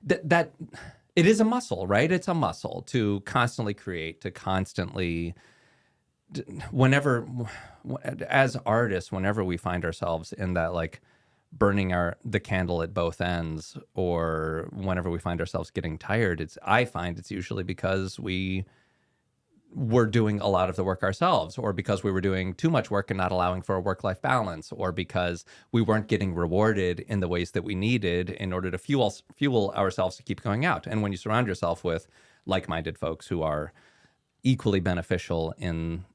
that it is a muscle, right? It's a muscle to constantly create, to constantly, whenever, as artists, whenever we find ourselves in that like burning the candle at both ends, or whenever we find ourselves getting tired, I find it's usually because we're doing a lot of the work ourselves, or because we were doing too much work and not allowing for a work-life balance, or because we weren't getting rewarded in the ways that we needed in order to fuel ourselves to keep going out. And when you surround yourself with like-minded folks who are equally beneficial in,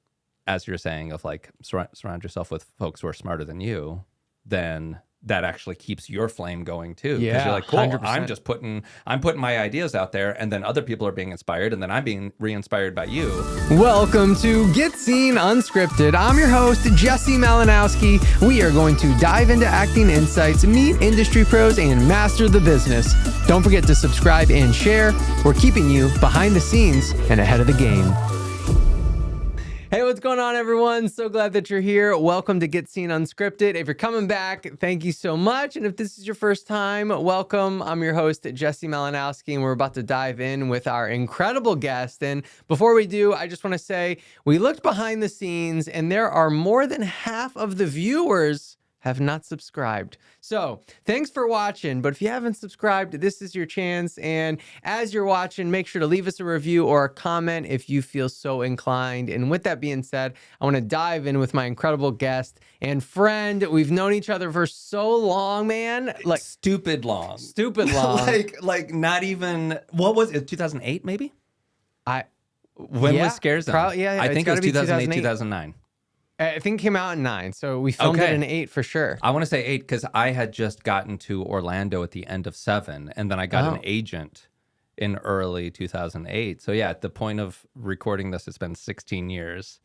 as you're saying, of like surround yourself with folks who are smarter than you, then that actually keeps your flame going too. Because you're like, cool, 100%. I'm putting my ideas out there, and then other people are being inspired, and then I'm being re-inspired by you. Welcome to Get Scene Unscripted. I'm your host, Jesse Malinowski. We are going to dive into acting insights, meet industry pros, and master the business. Don't forget to subscribe and share. We're keeping you behind the scenes and ahead of the game. Hey, what's going on, everyone? So glad that you're here. Welcome to Get Scene Unscripted. If you're coming back, thank you so much. And if this is your first time, welcome. I'm your host, Jesse Malinowski, and we're about to dive in with our incredible guest. And before we do, I just want to say we looked behind the scenes, and there are more than half of the viewers have not subscribed. So thanks for watching, but if you haven't subscribed, this is your chance. And as you're watching, make sure to leave us a review or a comment if you feel so inclined. And with that being said, I want to dive in with my incredible guest and friend. We've known each other for so long, man. Like stupid long. like not even, what was it, 2008 maybe? When was Scare Zone? I think it was 2008, 2009. I think it came out in 9, so we filmed it in 8 for sure. I want to say 8 because I had just gotten to Orlando at the end of 7, and then I got an agent in early 2008. So yeah, at the point of recording this, it's been 16 years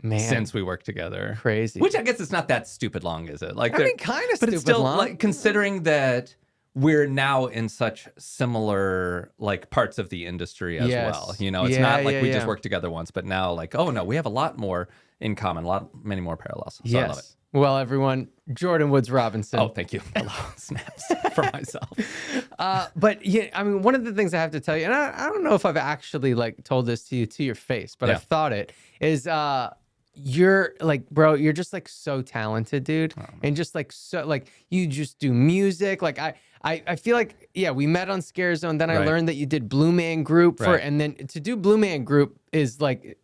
since we worked together. Crazy. Which I guess it's not that stupid long, is it? Like, I mean, kind of stupid long. But it's still, like, considering that we're now in such similar like parts of the industry as well. You know, it's not like we just worked together once, but now like, oh no, we have a lot more in common, many more parallels. So I love it. Well, everyone, Jordan Woods Robinson. Oh, thank you. Snaps for myself. But yeah, I mean, one of the things I have to tell you, and I don't know if I've actually like told this to you to your face, but I've thought it is, you're like, bro, you're just like so talented, dude. And just like, so like you just do music. Like I feel like, we met on Scare Zone. Then I learned that you did Blue Man Group and then to do Blue Man Group is like,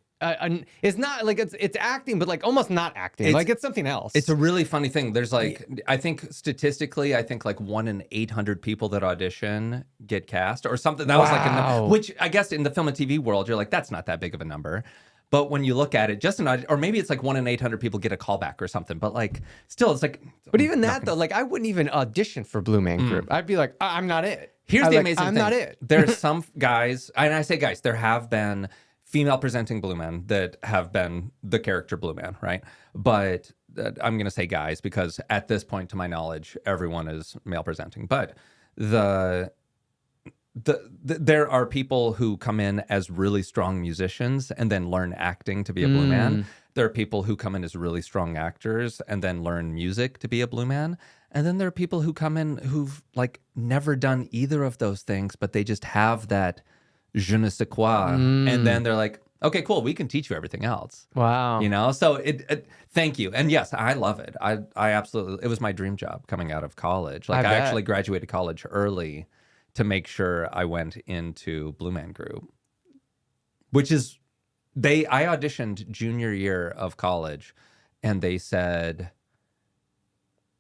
it's not like it's acting, but like almost not acting. Like it's something else. It's a really funny thing. There's like, I think statistically, like 1 in 800 people that audition get cast or something. That was like a number, which I guess in the film and TV world, you're like, that's not that big of a number. But when you look at it, just or maybe it's like 1 in 800 people get a callback or something. But like, still, it's like. But even that though, like I wouldn't even audition for Blue Man Group. I'd be like, I'm not it. Here's the amazing thing. I'm not it. There's some guys, and I say guys, there have been female presenting Blue Men that have been the character Blue Man, right? But I'm going to say guys because at this point, to my knowledge, everyone is male presenting. But there are people who come in as really strong musicians and then learn acting to be a Blue Man. There are people who come in as really strong actors and then learn music to be a Blue Man. And then there are people who come in who've like never done either of those things, but they just have that je ne sais quoi. And then they're like, okay, cool, we can teach you everything else. Wow. You know, so thank you. And yes, I love it. I absolutely, it was my dream job coming out of college. Like I actually graduated college early to make sure I went into Blue Man Group, which is, I auditioned junior year of college and they said,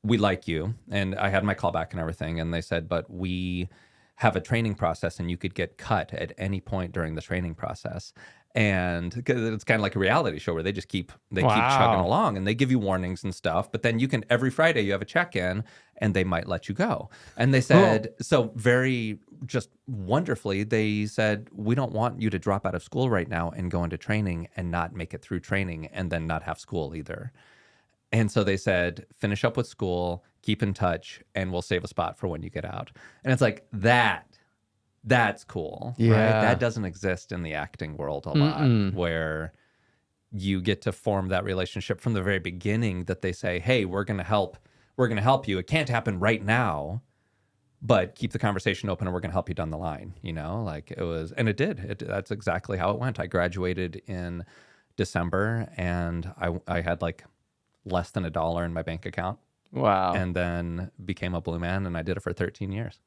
we like you. And I had my callback and everything. And they said, but we have a training process and you could get cut at any point during the training process. And it's kind of like a reality show where they just keep chugging along and they give you warnings and stuff. But then every Friday you have a check-in and they might let you go. And they said, so very just wonderfully, they said, we don't want you to drop out of school right now and go into training and not make it through training and then not have school either. And so they said, finish up with school, keep in touch, and we'll save a spot for when you get out. And it's like, that's cool. Yeah. Right? That doesn't exist in the acting world a lot, where you get to form that relationship from the very beginning that they say, hey, we're going to help you. It can't happen right now, but keep the conversation open and we're going to help you down the line, like it was, and it did. That's exactly how it went. I graduated in December and I had like less than $1 in my bank account. Wow. And then became a Blue Man, and I did it for 13 years.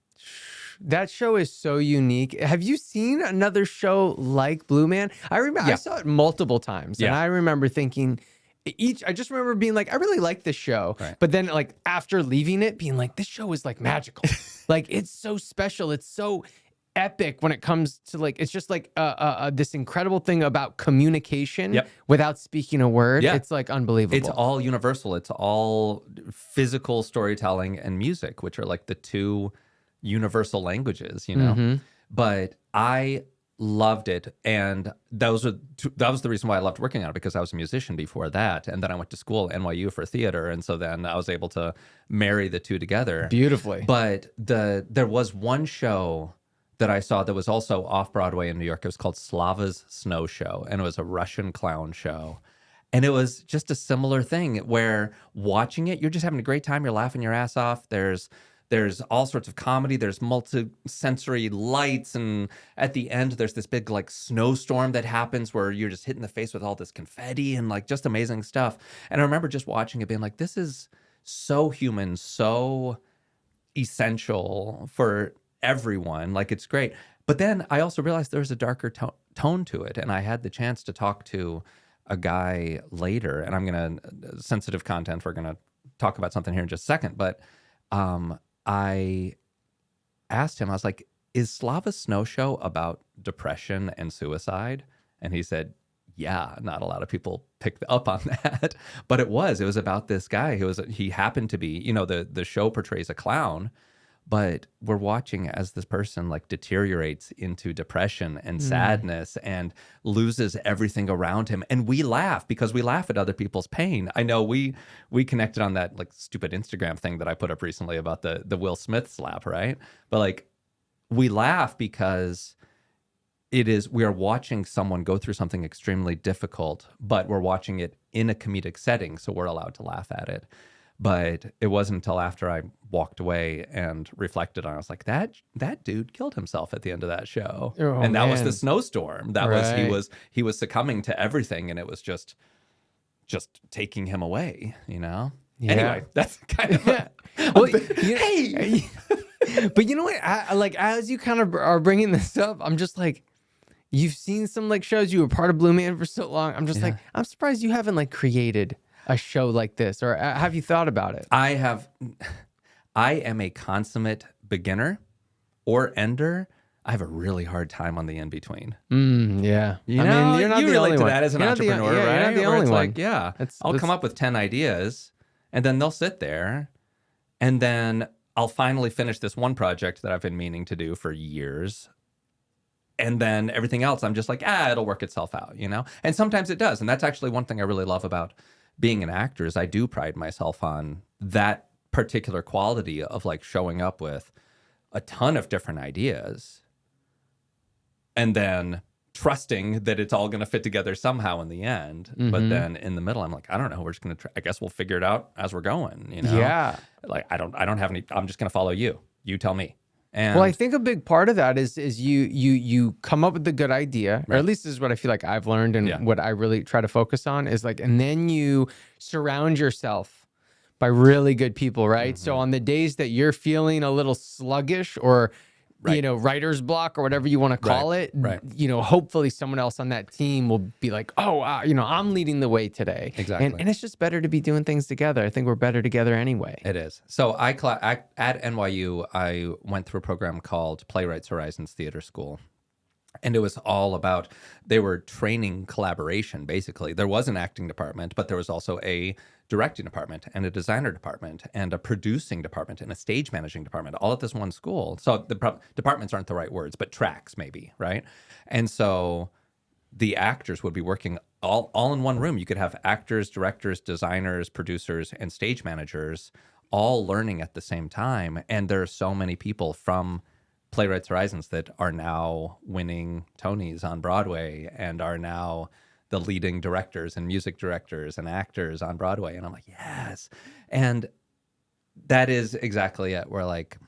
That show is so unique. Have you seen another show like Blue Man? I remember I saw it multiple times, and I remember thinking I just remember being like, I really like this show. Right. But then like after leaving it, being like, this show is like magical. Like it's so special. It's so epic when it comes to like, it's just like this incredible thing about communication without speaking a word. Yeah. It's like unbelievable. It's all universal. It's all physical storytelling and music, which are like the two universal languages, But I loved it, and that was the reason why I loved working on it, because I was a musician before that, and then I went to school at NYU for theater, and so then I was able to marry the two together beautifully. But there was one show that I saw that was also off Broadway in New York. It was called Slava's Snow Show, and it was a Russian clown show. And it was just a similar thing where watching it, you're just having a great time. You're laughing your ass off. There's all sorts of comedy. There's multi-sensory lights. And at the end, there's this big like snowstorm that happens where you're just hit in the face with all this confetti and like just amazing stuff. And I remember just watching it being like, this is so human, so essential for everyone. Like it's great. But then I also realized there was a darker tone to it. And I had the chance to talk to a guy later, and sensitive content, we're going to talk about something here in just a second. But I asked him, I was like, is Slava's Snow Show about depression and suicide? And he said, yeah, not a lot of people picked up on that. But it was about this guy he happened to be, the show portrays a clown, but we're watching as this person like deteriorates into depression and sadness and loses everything around him. And we laugh because we laugh at other people's pain. I know we connected on that like stupid Instagram thing that I put up recently about the Will Smith slap, right? But like we laugh because we are watching someone go through something extremely difficult, but we're watching it in a comedic setting, so we're allowed to laugh at it. But it wasn't until after I walked away and reflected on it, I was like, that dude killed himself at the end of that show. Oh, and that was the snowstorm. That was he was succumbing to everything, and it was just taking him away, Yeah. Anyway, that's kind of hey. But you know what? Like as you kind of are bringing this up, I'm just like, you've seen some like shows. You were part of Blue Man for so long. I'm just like, I'm surprised you haven't like created a show like this, or have you thought about it? I am a consummate beginner or ender. I have a really hard time on the in-between. Yeah. I mean, you're not the only one. To that as an entrepreneur, right? You're not the only one. Like, I'll come up with 10 ideas, and then they'll sit there, and then I'll finally finish this one project that I've been meaning to do for years. And then everything else, I'm just like, it'll work itself out, And sometimes it does. And that's actually one thing I really love about being an actor is I do pride myself on that particular quality of like showing up with a ton of different ideas and then trusting that it's all going to fit together somehow in the end. But then in the middle, I'm like, I don't know. We're just going to I guess we'll figure it out as we're going, Yeah. Like I don't have any, I'm just going to follow you. You tell me. And well, I think a big part of that is you come up with a good idea, or at least this is what I feel like I've learned, and what I really try to focus on is like, and then you surround yourself by really good people, right? So on the days that you're feeling a little sluggish or writer's block or whatever you want to call it, hopefully someone else on that team will be like, I'm leading the way today. Exactly. And it's just better to be doing things together. I think we're better together anyway. It is. So at NYU, I went through a program called Playwrights Horizons Theater School. And it was all about, they were training collaboration, basically. There was an acting department, but there was also a directing department and a designer department and a producing department and a stage managing department, all at this one school. So the departments aren't the right words, but tracks maybe, right? And so the actors would be working all in one room. You could have actors, directors, designers, producers, and stage managers all learning at the same time. And there are so many people from Playwrights Horizons that are now winning Tonys on Broadway and are now the leading directors and music directors and actors on Broadway. And I'm like, yes. And that is exactly it. We're like,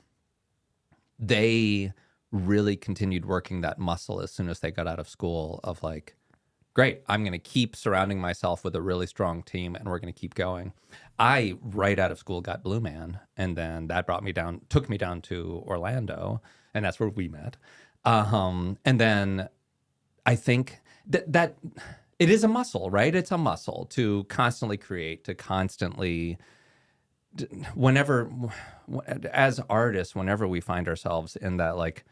they really continued working that muscle as soon as they got out of school of like, great, I'm going to keep surrounding myself with a really strong team and we're going to keep going. I, right out of school, got Blue Man. And then that took me down to Orlando. And that's where we met. And then I think that it is a muscle, right? It's a muscle to constantly create, to constantly, as artists, whenever we find ourselves in that like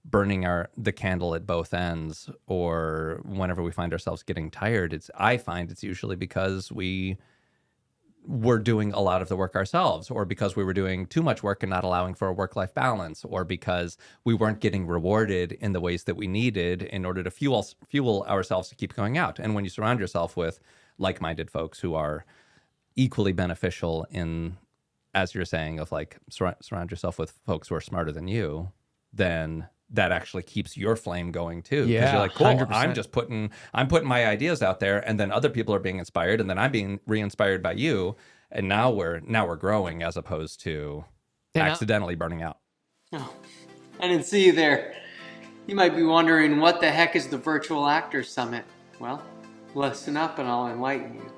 burning the candle at both ends, or whenever we find ourselves getting tired, I find it's usually because we were doing a lot of the work ourselves, or because we were doing too much work and not allowing for a work-life balance, or because we weren't getting rewarded in the ways that we needed in order to fuel ourselves to keep going out. And when you surround yourself with like-minded folks who are equally beneficial in, as you're saying, of like surround yourself with folks who are smarter than you, then that actually keeps your flame going too. Because you're like, cool, 100%. I'm putting my ideas out there, and then other people are being inspired, and then I'm being re-inspired by you. And now we're growing, as opposed to accidentally burning out. Oh, I didn't see you there. You might be wondering, what the heck is the Virtual Actors Summit? Well, listen up and I'll enlighten you.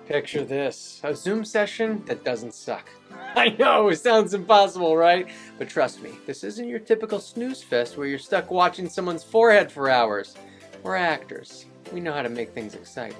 Picture this, a Zoom session that doesn't suck. I know, it sounds impossible, right? But trust me, this isn't your typical snooze fest where you're stuck watching someone's forehead for hours. We're actors. We know how to make things exciting.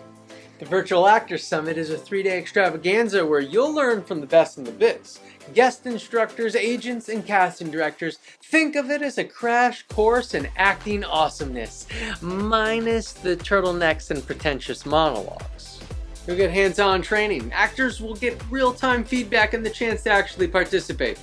The Virtual Actors Summit is a 3-day extravaganza where you'll learn from the best in the biz. Guest instructors, agents, and casting directors. Think of it as a crash course in acting awesomeness, minus the turtlenecks and pretentious monologues. You'll get hands-on training. Actors will get real-time feedback and the chance to actually participate.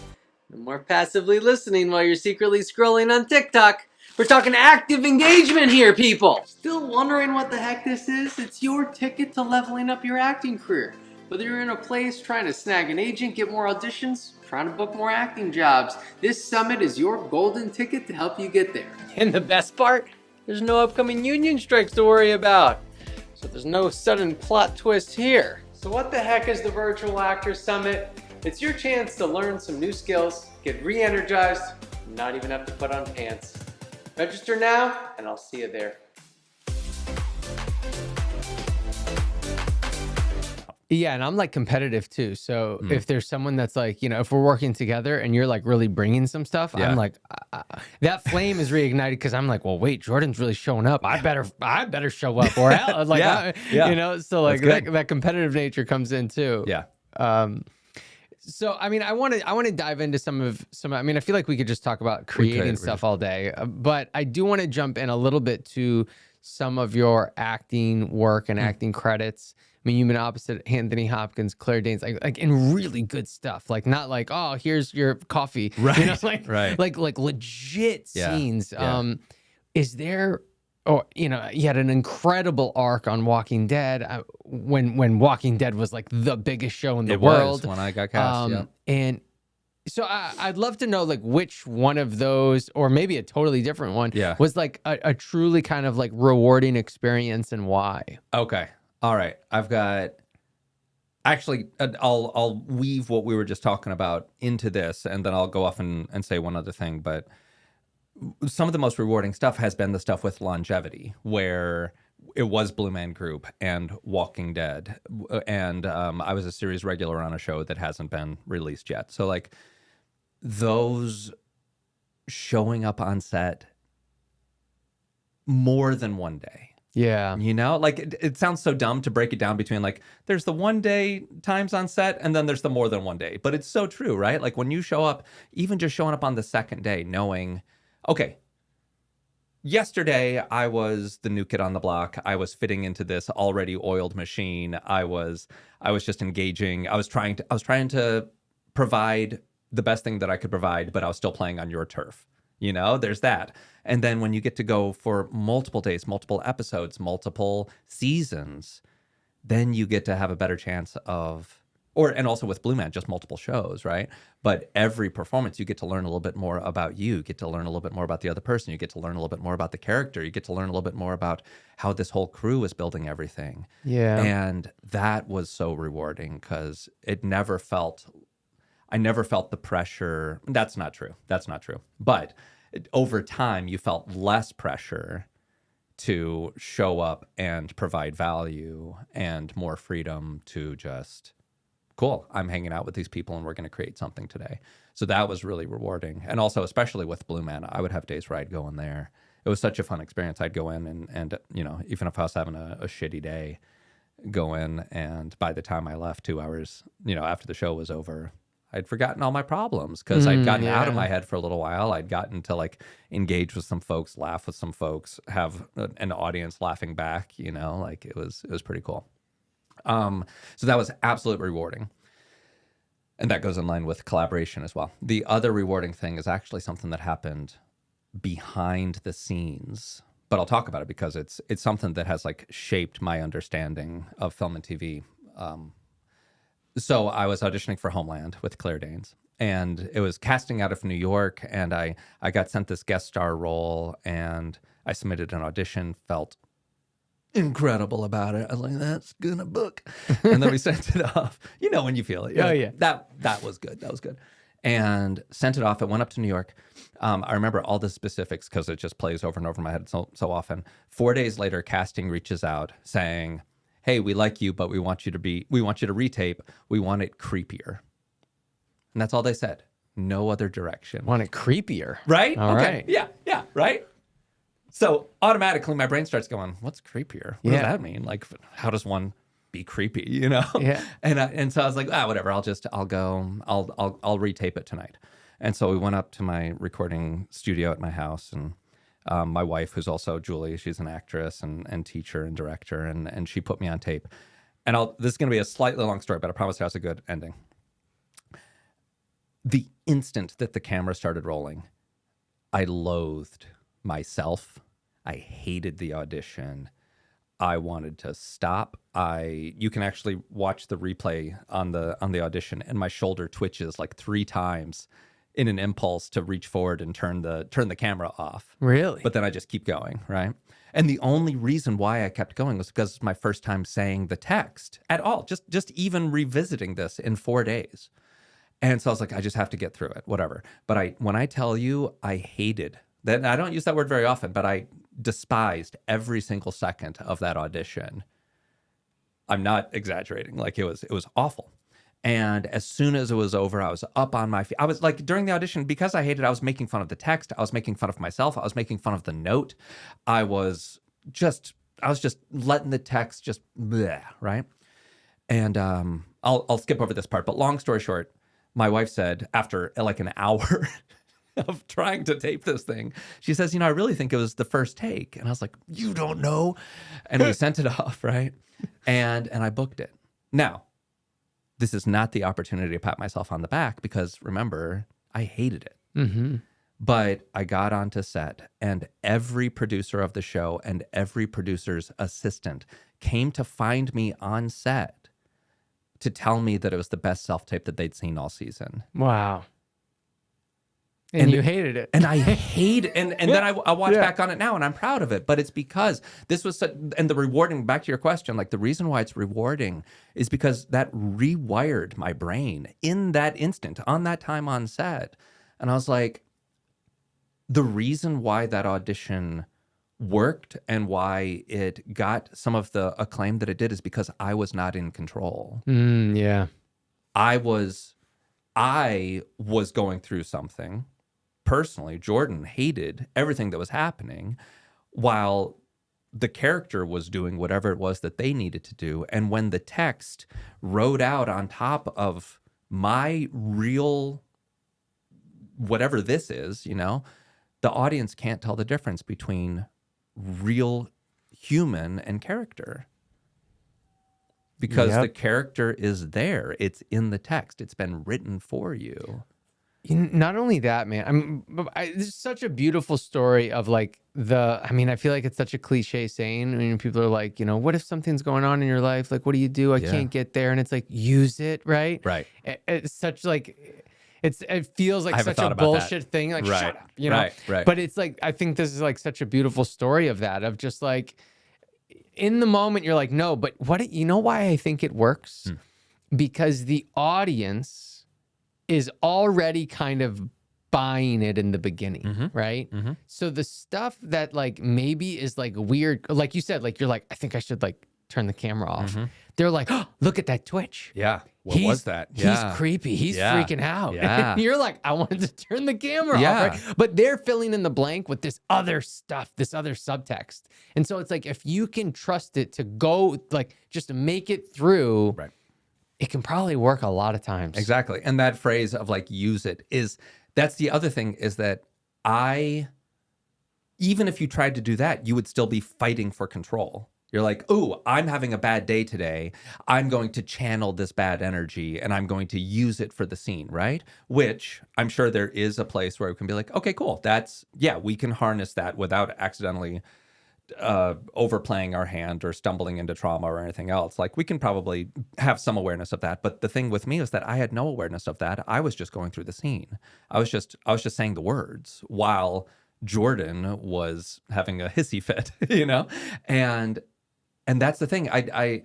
No more passively listening while you're secretly scrolling on TikTok. We're talking active engagement here, people! Still wondering what the heck this is? It's your ticket to leveling up your acting career. Whether you're in a place trying to snag an agent, get more auditions, trying to book more acting jobs, this summit is your golden ticket to help you get there. And the best part? There's no upcoming union strikes to worry about. So there's no sudden plot twist here. So what the heck is the Virtual Actors Summit? It's your chance to learn some new skills, get re-energized, and not even have to put on pants. Register now, and I'll see you there. Yeah, and I'm like competitive too. So if there's someone that's like, if we're working together and you're like really bringing some stuff, I'm like, that flame is reignited because I'm like, well, wait, Jordan's really showing up. I better show up, or else, like, so like that competitive nature comes in too. Yeah. So I mean, I want to dive into some. I mean, I feel like we could just talk about creating stuff all day, but I do want to jump in a little bit to some of your acting work and acting credits. I mean, you've been opposite Anthony Hopkins, Claire Danes, like in really good stuff. Like not like, oh, here's your coffee, right? Like legit scenes. Yeah. Is there? Oh, you had an incredible arc on Walking Dead when Walking Dead was like the biggest show in the world. Was when I got cast. And so I'd love to know like which one of those, or maybe a totally different one, was like a truly kind of like rewarding experience, and why. Okay. All right. I've got, actually, I'll weave what we were just talking about into this, and then I'll go off and say one other thing. But some of the most rewarding stuff has been the stuff with longevity, where it was Blue Man Group and Walking Dead. And I was a series regular on a show that hasn't been released yet. So like those showing up on set more than one day. Yeah. Like it sounds so dumb to break it down between like, there's the 1 day times on set and then there's the more than 1 day. But it's so true, right? Like when you show up, even just showing up on the second day, knowing, okay, yesterday I was the new kid on the block. I was fitting into this already oiled machine. I was just engaging. I was trying to provide the best thing that I could provide, but I was still playing on your turf. There's that. And then when you get to go for multiple days, multiple episodes, multiple seasons, then you get to have a better chance of, and also with Blue Man, just multiple shows, right? But every performance, you get to learn a little bit more about you, get to learn a little bit more about the other person, you get to learn a little bit more about the character, you get to learn a little bit more about how this whole crew is building everything. Yeah. And that was so rewarding because it never felt, I never felt the pressure. That's not true. That's not true. But over time, you felt less pressure to show up and provide value and more freedom to just, cool, I'm hanging out with these people and we're going to create something today. So that was really rewarding. And also, especially with Blue Man, I would have days where I'd go in there. It was such a fun experience. I'd go in and you know, even if I was having a shitty day, go in, and by the time I left 2 hours, you know, after the show was over, I'd forgotten all my problems because I'd gotten out of my head for a little while. I'd gotten to like engage with some folks, laugh with some folks, have an audience laughing back, you know, like it was pretty cool. So that was absolutely rewarding. And that goes in line with collaboration as well. The other rewarding thing is actually something that happened behind the scenes, but I'll talk about it because it's something that has like shaped my understanding of film and TV. So I was auditioning for Homeland with Claire Danes, and it was casting out of New York, and I got sent this guest star role, and I submitted an audition, felt incredible about it. I was like, that's gonna book. And then we sent it off. You know when you feel it. Oh, yeah. That was good. That was good. And sent it off. It went up to New York. I remember all the specifics because it just plays over and over in my head so often. 4 days later, casting reaches out saying, hey, we like you, but we want you to retape. We want it creepier. And that's all they said. No other direction. Want it creepier. Right? All right. Yeah, right? So automatically my brain starts going, what's creepier? What does that mean? Like, how does one be creepy, you know? Yeah. And so I was like, whatever, I'll retape it tonight. And so we went up to my recording studio at my house, and my wife, who's also Julie, she's an actress and teacher and director, and she put me on tape. And this is going to be a slightly long story, but I promise it has a good ending. The instant that the camera started rolling, I loathed myself. I hated the audition. I wanted to stop. You can actually watch the replay on the audition, and my shoulder twitches like 3 times in an impulse to reach forward and turn the camera off. Really? But then I just keep going, right? And the only reason why I kept going was because it's my first time saying the text at all, just even revisiting this in 4 days. And so I was like, I just have to get through it, whatever. But when I tell you, I hated that. I don't use that word very often, but I despised every single second of that audition. I'm not exaggerating. Like it was awful. And as soon as it was over, I was up on my feet. I was like, during the audition, because I hated it, I was making fun of the text. I was making fun of myself. I was making fun of the note. I was just letting the text just bleh, right? And I'll skip over this part, but long story short, my wife said after like an hour of trying to tape this thing, she says, I really think it was the first take. And I was like, you don't know. And we sent it off, right? And I booked it. Now, this is not the opportunity to pat myself on the back because remember, I hated it. Mm-hmm. But I got onto set, and every producer of the show and every producer's assistant came to find me on set to tell me that it was the best self-tape that they'd seen all season. Wow. And you hated it. And I hate it. And then I watch back on it now, and I'm proud of it. But it's because this was such, and the rewarding, back to your question, like the reason why it's rewarding is because that rewired my brain in that instant, on that time on set. And I was like, the reason why that audition worked and why it got some of the acclaim that it did is because I was not in control. Yeah. I was going through something. Personally, Jordan hated everything that was happening while the character was doing whatever it was that they needed to do. And when the text rode out on top of my real, whatever this is, the audience can't tell the difference between real human and character. Because the character is there. It's in the text. It's been written for you. Not only that, man. This is such a beautiful story of like I feel like it's such a cliche saying. I mean, people are like, what if something's going on in your life? Like, what do you do? I can't get there. And it's like, use it, right? Right. It's such like, it feels like such a bullshit thing. Like, shut up, Right. But it's like, I think this is like such a beautiful story of that, of just like, in the moment, you're like, no, but why I think it works? Because the audience is already kind of buying it in the beginning, right? So the stuff that like maybe is like weird, like you said, like you're like, I think I should like turn the camera off. They're like, oh, look at that twitch. Yeah. What was that? He's creepy. He's freaking out. And you're like, I wanted to turn the camera off. Right? But they're filling in the blank with this other stuff, this other subtext. And so it's like, if you can trust it to go, like, just to make it through, it can probably work a lot of times. Exactly. And that phrase of like, use it that's the other thing, is that even if you tried to do that, you would still be fighting for control. You're like, oh, I'm having a bad day today. I'm going to channel this bad energy and I'm going to use it for the scene, right? Which I'm sure there is a place where we can be like, okay, cool. We can harness that without accidentally overplaying our hand or stumbling into trauma or anything else. Like, we can probably have some awareness of that. But the thing with me is that I had no awareness of that. I was just going through the scene. I was just saying the words while Jordan was having a hissy fit, And that's the thing. I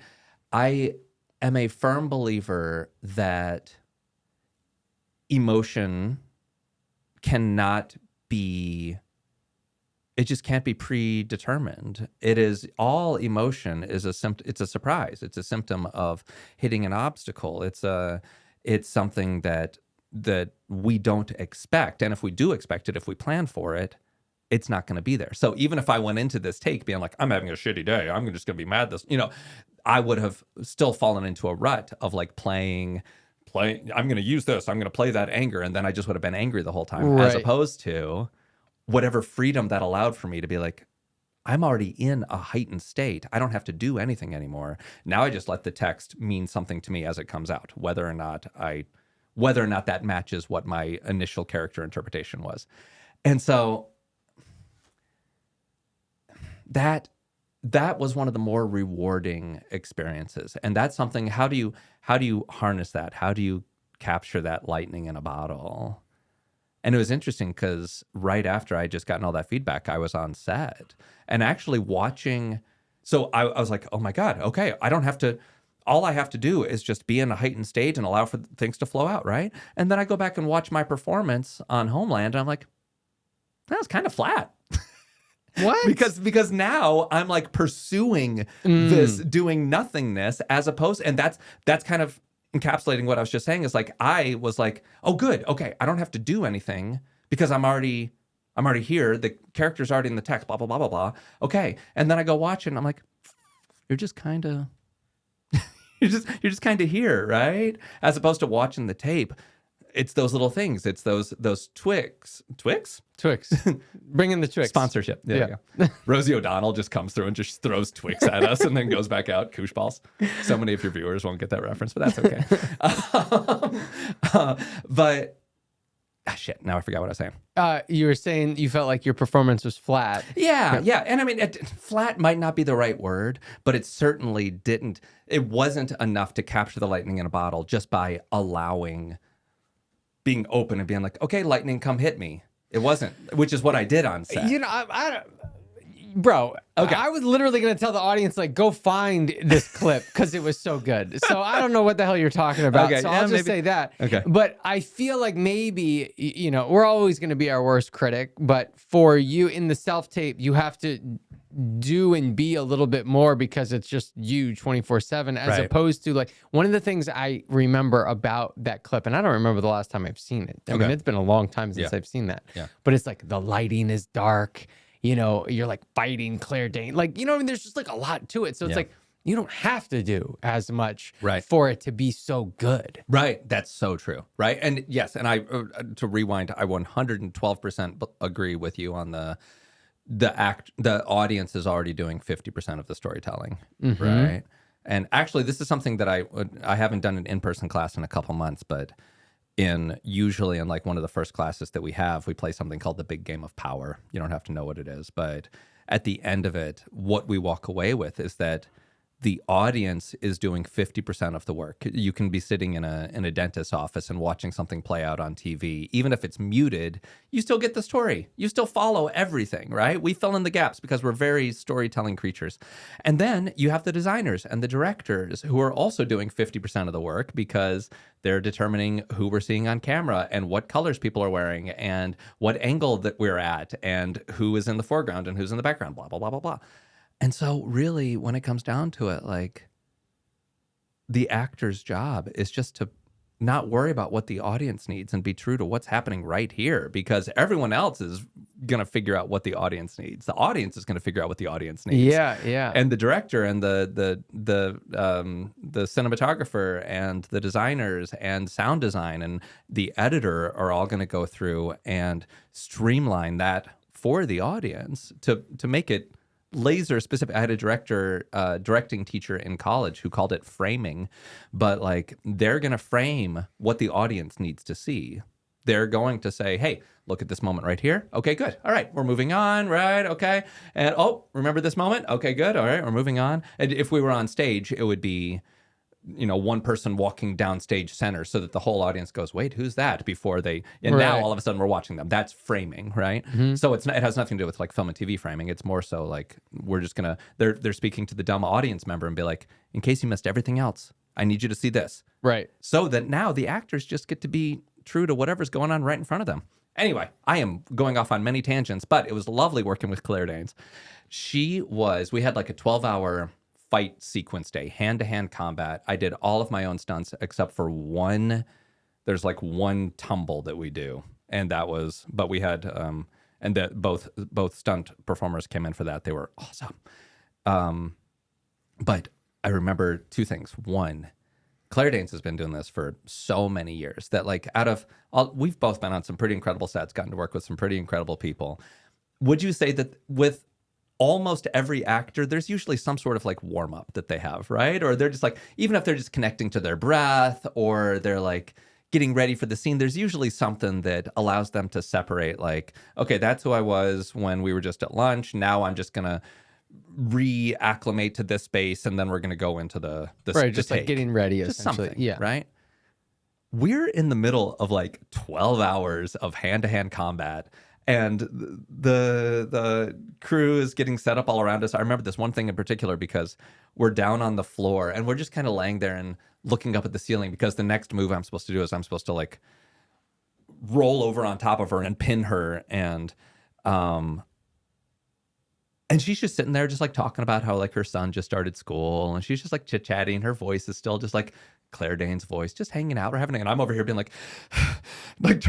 am a firm believer that emotion cannot be, it just can't be predetermined. It is, all emotion is it's a surprise. It's a symptom of hitting an obstacle. It's something that we don't expect. And if we do expect it, if we plan for it, it's not going to be there. So even if I went into this take being like, I'm having a shitty day, I'm just going to be mad I would have still fallen into a rut of like playing, I'm going to use this, I'm going to play that anger. And then I just would have been angry the whole time, as opposed to whatever freedom that allowed for me to be like, I'm already in a heightened state. I don't have to do anything anymore. Now I just let the text mean something to me as it comes out, whether or not that matches what my initial character interpretation was. And so that was one of the more rewarding experiences. And that's something, how do you harness that? How do you capture that lightning in a bottle? And it was interesting because right after I just gotten all that feedback, I was on set and actually watching. So I was like, oh my God, okay, all I have to do is just be in a heightened state and allow for things to flow out, right? And then I go back and watch my performance on Homeland and I'm like, that was kind of flat. What? Because now I'm like pursuing this doing nothingness as opposed, and that's kind of encapsulating what I was just saying, is like, I was like, oh good, okay, I don't have to do anything because I'm already here. The character's already in the text, blah, blah, blah, blah, blah. Okay. And then I go watch it and I'm like, you're just kind of you're just kind of here, right? As opposed to watching the tape. It's those little things. It's those Twix. Bring in the Twix. Sponsorship. There you go. Rosie O'Donnell just comes through and just throws Twix at us and then goes back out. Koosh balls. So many of your viewers won't get that reference, but that's okay. But shit, now I forgot what I was saying. You were saying you felt like your performance was flat. Yeah. And I mean, flat might not be the right word, but it certainly didn't. It wasn't enough to capture the lightning in a bottle just by being open and being like, okay, lightning, come hit me. It wasn't, which is what I did on set. Bro, okay. I was literally going to tell the audience, like, go find this clip because it was so good. So I don't know what the hell you're talking about. Okay, so I'll just say that. Okay. But I feel like maybe, we're always going to be our worst critic. But for you in the self-tape, you have to do and be a little bit more because it's just you 24/7 as opposed to like one of the things I remember about that clip, and I don't remember the last time I've seen it. I mean, it's been a long time since I've seen that. Yeah. But it's like the lighting is dark. You're like fighting Claire Danes. Like, I mean, there's just like a lot to it. So it's like, you don't have to do as much for it to be so good. Right. That's so true. Right. And yes. And to rewind, I 112% agree with you on the audience is already doing 50% of the storytelling. Right. And actually, this is something that I haven't done an in-person class in a couple months, but usually in like one of the first classes that we play something called the Big Game of Power. You don't have to know what it is, but at the end of it, what we walk away with is that the audience is doing 50% of the work. You can be sitting in a dentist's office and watching something play out on TV. Even if it's muted, you still get the story. You still follow everything, right? We fill in the gaps because we're very storytelling creatures. And then you have the designers and the directors who are also doing 50% of the work because they're determining who we're seeing on camera and what colors people are wearing and what angle that we're at and who is in the foreground and who's in the background, blah, blah, blah, blah, blah. And so really, when it comes down to it, like, the actor's job is just to not worry about what the audience needs and be true to what's happening right here, because everyone else is going to figure out what the audience needs. The audience is going to figure out what the audience needs. Yeah. And the director and the cinematographer and the designers and sound design and the editor are all going to go through and streamline that for the audience to make it laser specific. I had a directing teacher in college who called it framing, but like, they're going to frame what the audience needs to see. They're going to say, hey, look at this moment right here. Okay, good. All right, we're moving on, right? Okay. And remember this moment? Okay, good. All right, we're moving on. And if we were on stage, it would be, one person walking down stage center so that the whole audience goes, wait, who's that? Before they, and now all of a sudden we're watching them. That's framing, right? Mm-hmm. So it has nothing to do with like film and TV framing. It's more so like, we're just gonna, they're speaking to the dumb audience member and be like, in case you missed everything else, I need you to see this. Right. So that now the actors just get to be true to whatever's going on right in front of them. Anyway, I am going off on many tangents, but it was lovely working with Claire Danes. We had like a 12-hour fight sequence day, hand-to-hand combat. I did all of my own stunts except for one. There's like one tumble that we do, and but we had and that both stunt performers came in for that. They were awesome. But I remember two things. One, Claire Danes has been doing this for so many years that, like, we've both been on some pretty incredible sets, gotten to work with some pretty incredible people. Would you say that with almost every actor, there's usually some sort of like warm up that they have, right? Or they're just like, even if they're just connecting to their breath or they're like getting ready for the scene, there's usually something that allows them to separate, like, okay, that's who I was when we were just at lunch. Now I'm just going to reacclimate to this space, and then we're going to go into the right, just like getting ready, just essentially. Something, yeah, right? We're in the middle of like 12 hours of hand-to-hand combat, and the crew is getting set up all around us. I remember this one thing in particular because we're down on the floor and we're just kind of laying there and looking up at the ceiling, because the next move I'm supposed to do is I'm supposed to like roll over on top of her and pin her, and she's just sitting there just like talking about how like her son just started school, and she's just like chit-chatting. Her voice is still just like Claire Danes' voice, just hanging out. We're having, and I'm over here being like, like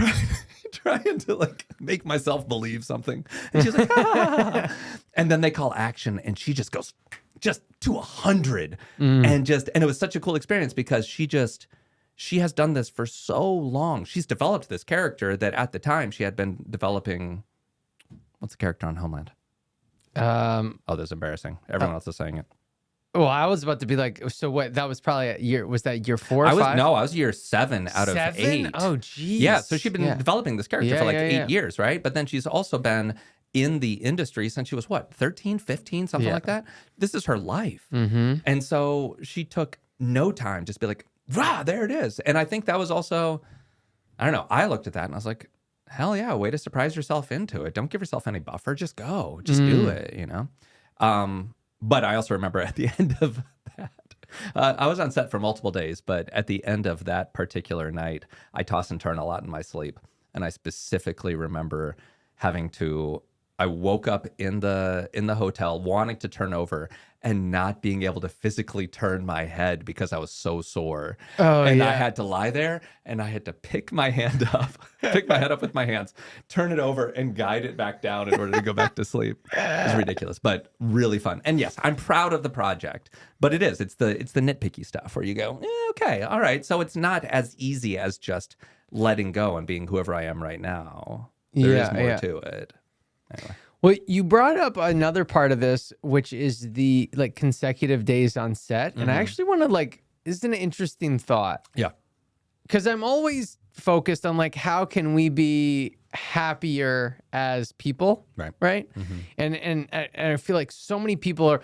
trying to like make myself believe something. And she's like, ah. And then they call action, and she just goes just to 100, and it was such a cool experience because she has done this for so long. She's developed this character that at the time she had been developing. What's the character on Homeland? That's embarrassing. Everyone else is saying it. Well, I was about to be like, so what? That was probably was that year 4 or 5? No, I was year 7 out of 8. Oh, geez. Yeah, so she'd been developing this character for like 8 years, right? But then she's also been in the industry since she was 13, 15, something like that. This is her life. Mm-hmm. And so she took no time, just be like, rah, there it is. And I think that was also, I don't know, I looked at that and I was like, hell yeah, way to surprise yourself into it. Don't give yourself any buffer. Just go. Just do it, you know? But I also remember at the end of that, I was on set for multiple days, but at the end of that particular night, I toss and turn a lot in my sleep. And I specifically remember I woke up in the hotel wanting to turn over and not being able to physically turn my head because I was so sore. I had to lie there and I had to pick my head up with my hands, turn it over and guide it back down in order to go back to sleep. It was ridiculous, but really fun. And yes, I'm proud of the project, but it's the nitpicky stuff where you go, okay, all right. So it's not as easy as just letting go and being whoever I am right now. There is more to it. Anyway. Well, you brought up another part of this, which is the like consecutive days on set. And I actually want to this is an interesting thought. Yeah. Because I'm always focused on like, how can we be happier as people? Right. Right. Mm-hmm. And I feel like so many people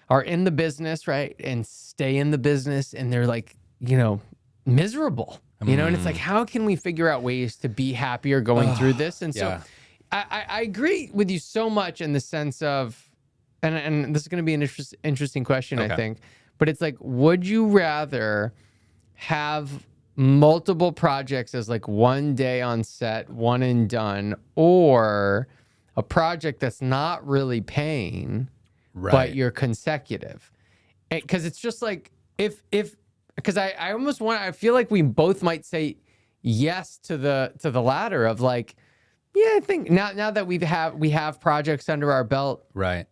are in the business, right? And stay in the business and they're like, miserable, and it's like, how can we figure out ways to be happier going through this? And so I agree with you so much in the sense of, and this is going to be an interesting question, I think, but it's like, would you rather have multiple projects as like one day on set, one and done, or a project that's not really paying, but you're consecutive? Because it's just like, because I almost I feel like we both might say yes to the latter of like, yeah, I think now that we have projects under our belt. Right.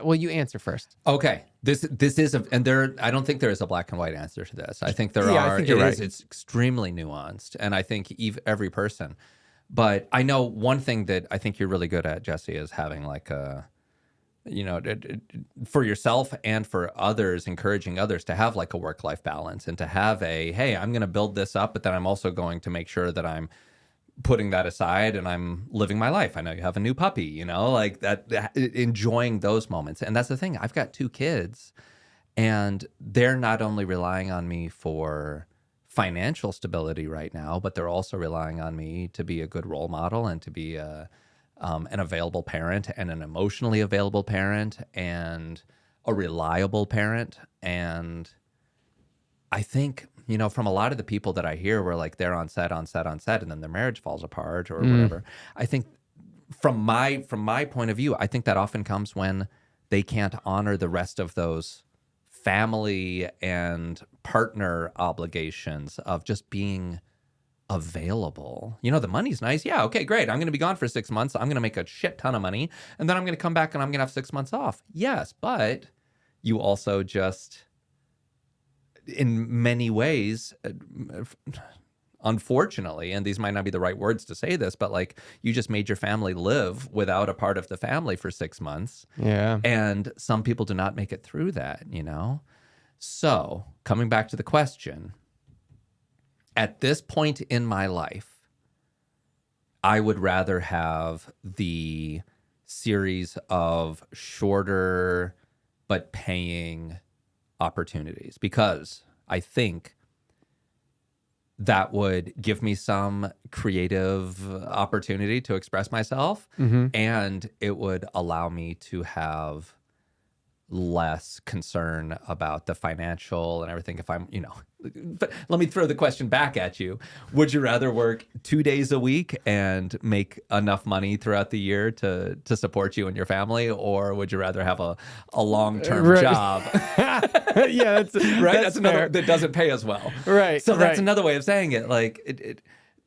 Well, you answer first. Okay. This is I don't think there is a black and white answer to this. I think I think you're right. It's extremely nuanced, and I think every person. But I know one thing that I think you're really good at, Jesse, is having like a, for yourself and for others, encouraging others to have like a work-life balance and to have hey, I'm going to build this up, but then I'm also going to make sure that I'm putting that aside and I'm living my life. I know you have a new puppy, like that, enjoying those moments. And that's the thing. I've got 2 kids and they're not only relying on me for financial stability right now, but they're also relying on me to be a good role model and to be an available parent and an emotionally available parent and a reliable parent. And I think, from a lot of the people that I hear where like they're on set, and then their marriage falls apart or whatever. I think from my point of view, I think that often comes when they can't honor the rest of those family and partner obligations of just being available. The money's nice. Yeah, okay, great. I'm going to be gone for 6 months. I'm going to make a shit ton of money. And then I'm going to come back and I'm going to have 6 months off. Yes, but you also just, in many ways, unfortunately, and these might not be the right words to say this, but like you just made your family live without a part of the family for 6 months. Yeah. And some people do not make it through that, So coming back to the question, at this point in my life, I would rather have the series of shorter but paying opportunities, because I think that would give me some creative opportunity to express myself, and it would allow me to have less concern about the financial and everything. If I'm, but let me throw the question back at you. Would you rather work 2 days a week and make enough money throughout the year to support you and your family? Or would you rather have a long-term job? Yeah, that's right. That's another that doesn't pay as well. Right. So that's another way of saying it. Like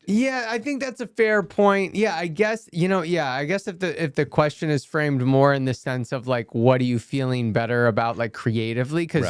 yeah, I think that's a fair point. Yeah, I guess, I guess if the question is framed more in the sense of like, what are you feeling better about like creatively? Because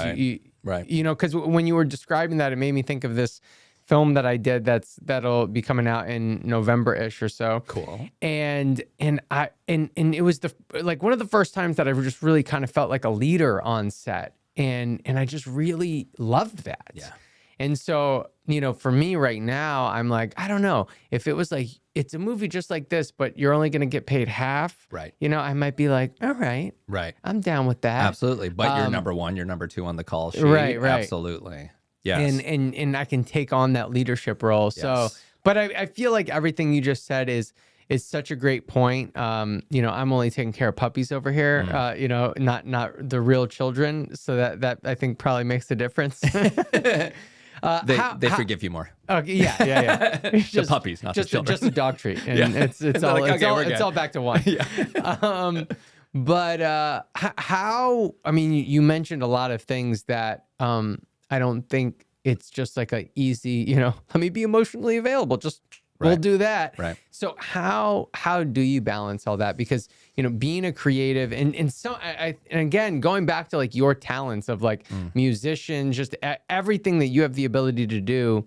because when you were describing that, it made me think of this film that I did that'll be coming out in November-ish or so. Cool. And it was one of the first times that I just really kind of felt like a leader on set. And I just really loved that. Yeah. And so, for me right now, I'm like, I don't know if it was like, it's a movie just like this, but you're only going to get paid half. Right. I might be like, all right. Right. I'm down with that. Absolutely. But you're number 1, you're number 2 on the call sheet. Right. Absolutely. Yes. And I can take on that leadership role. Yes. So, but I feel like everything you just said is such a great point. I'm only taking care of puppies over here, not the real children. So that I think probably makes a difference. They forgive you more. Okay, yeah. Just, the puppies, not just the children. Just a dog treat, and it's all back to 1. Yeah. But how? I mean, you mentioned a lot of things that I don't think it's just like a easy. Let me be emotionally available. Just we'll do that. Right. So how do you balance all that? Because being a creative and so and again going back to like your talents of like musician, just everything that you have the ability to do,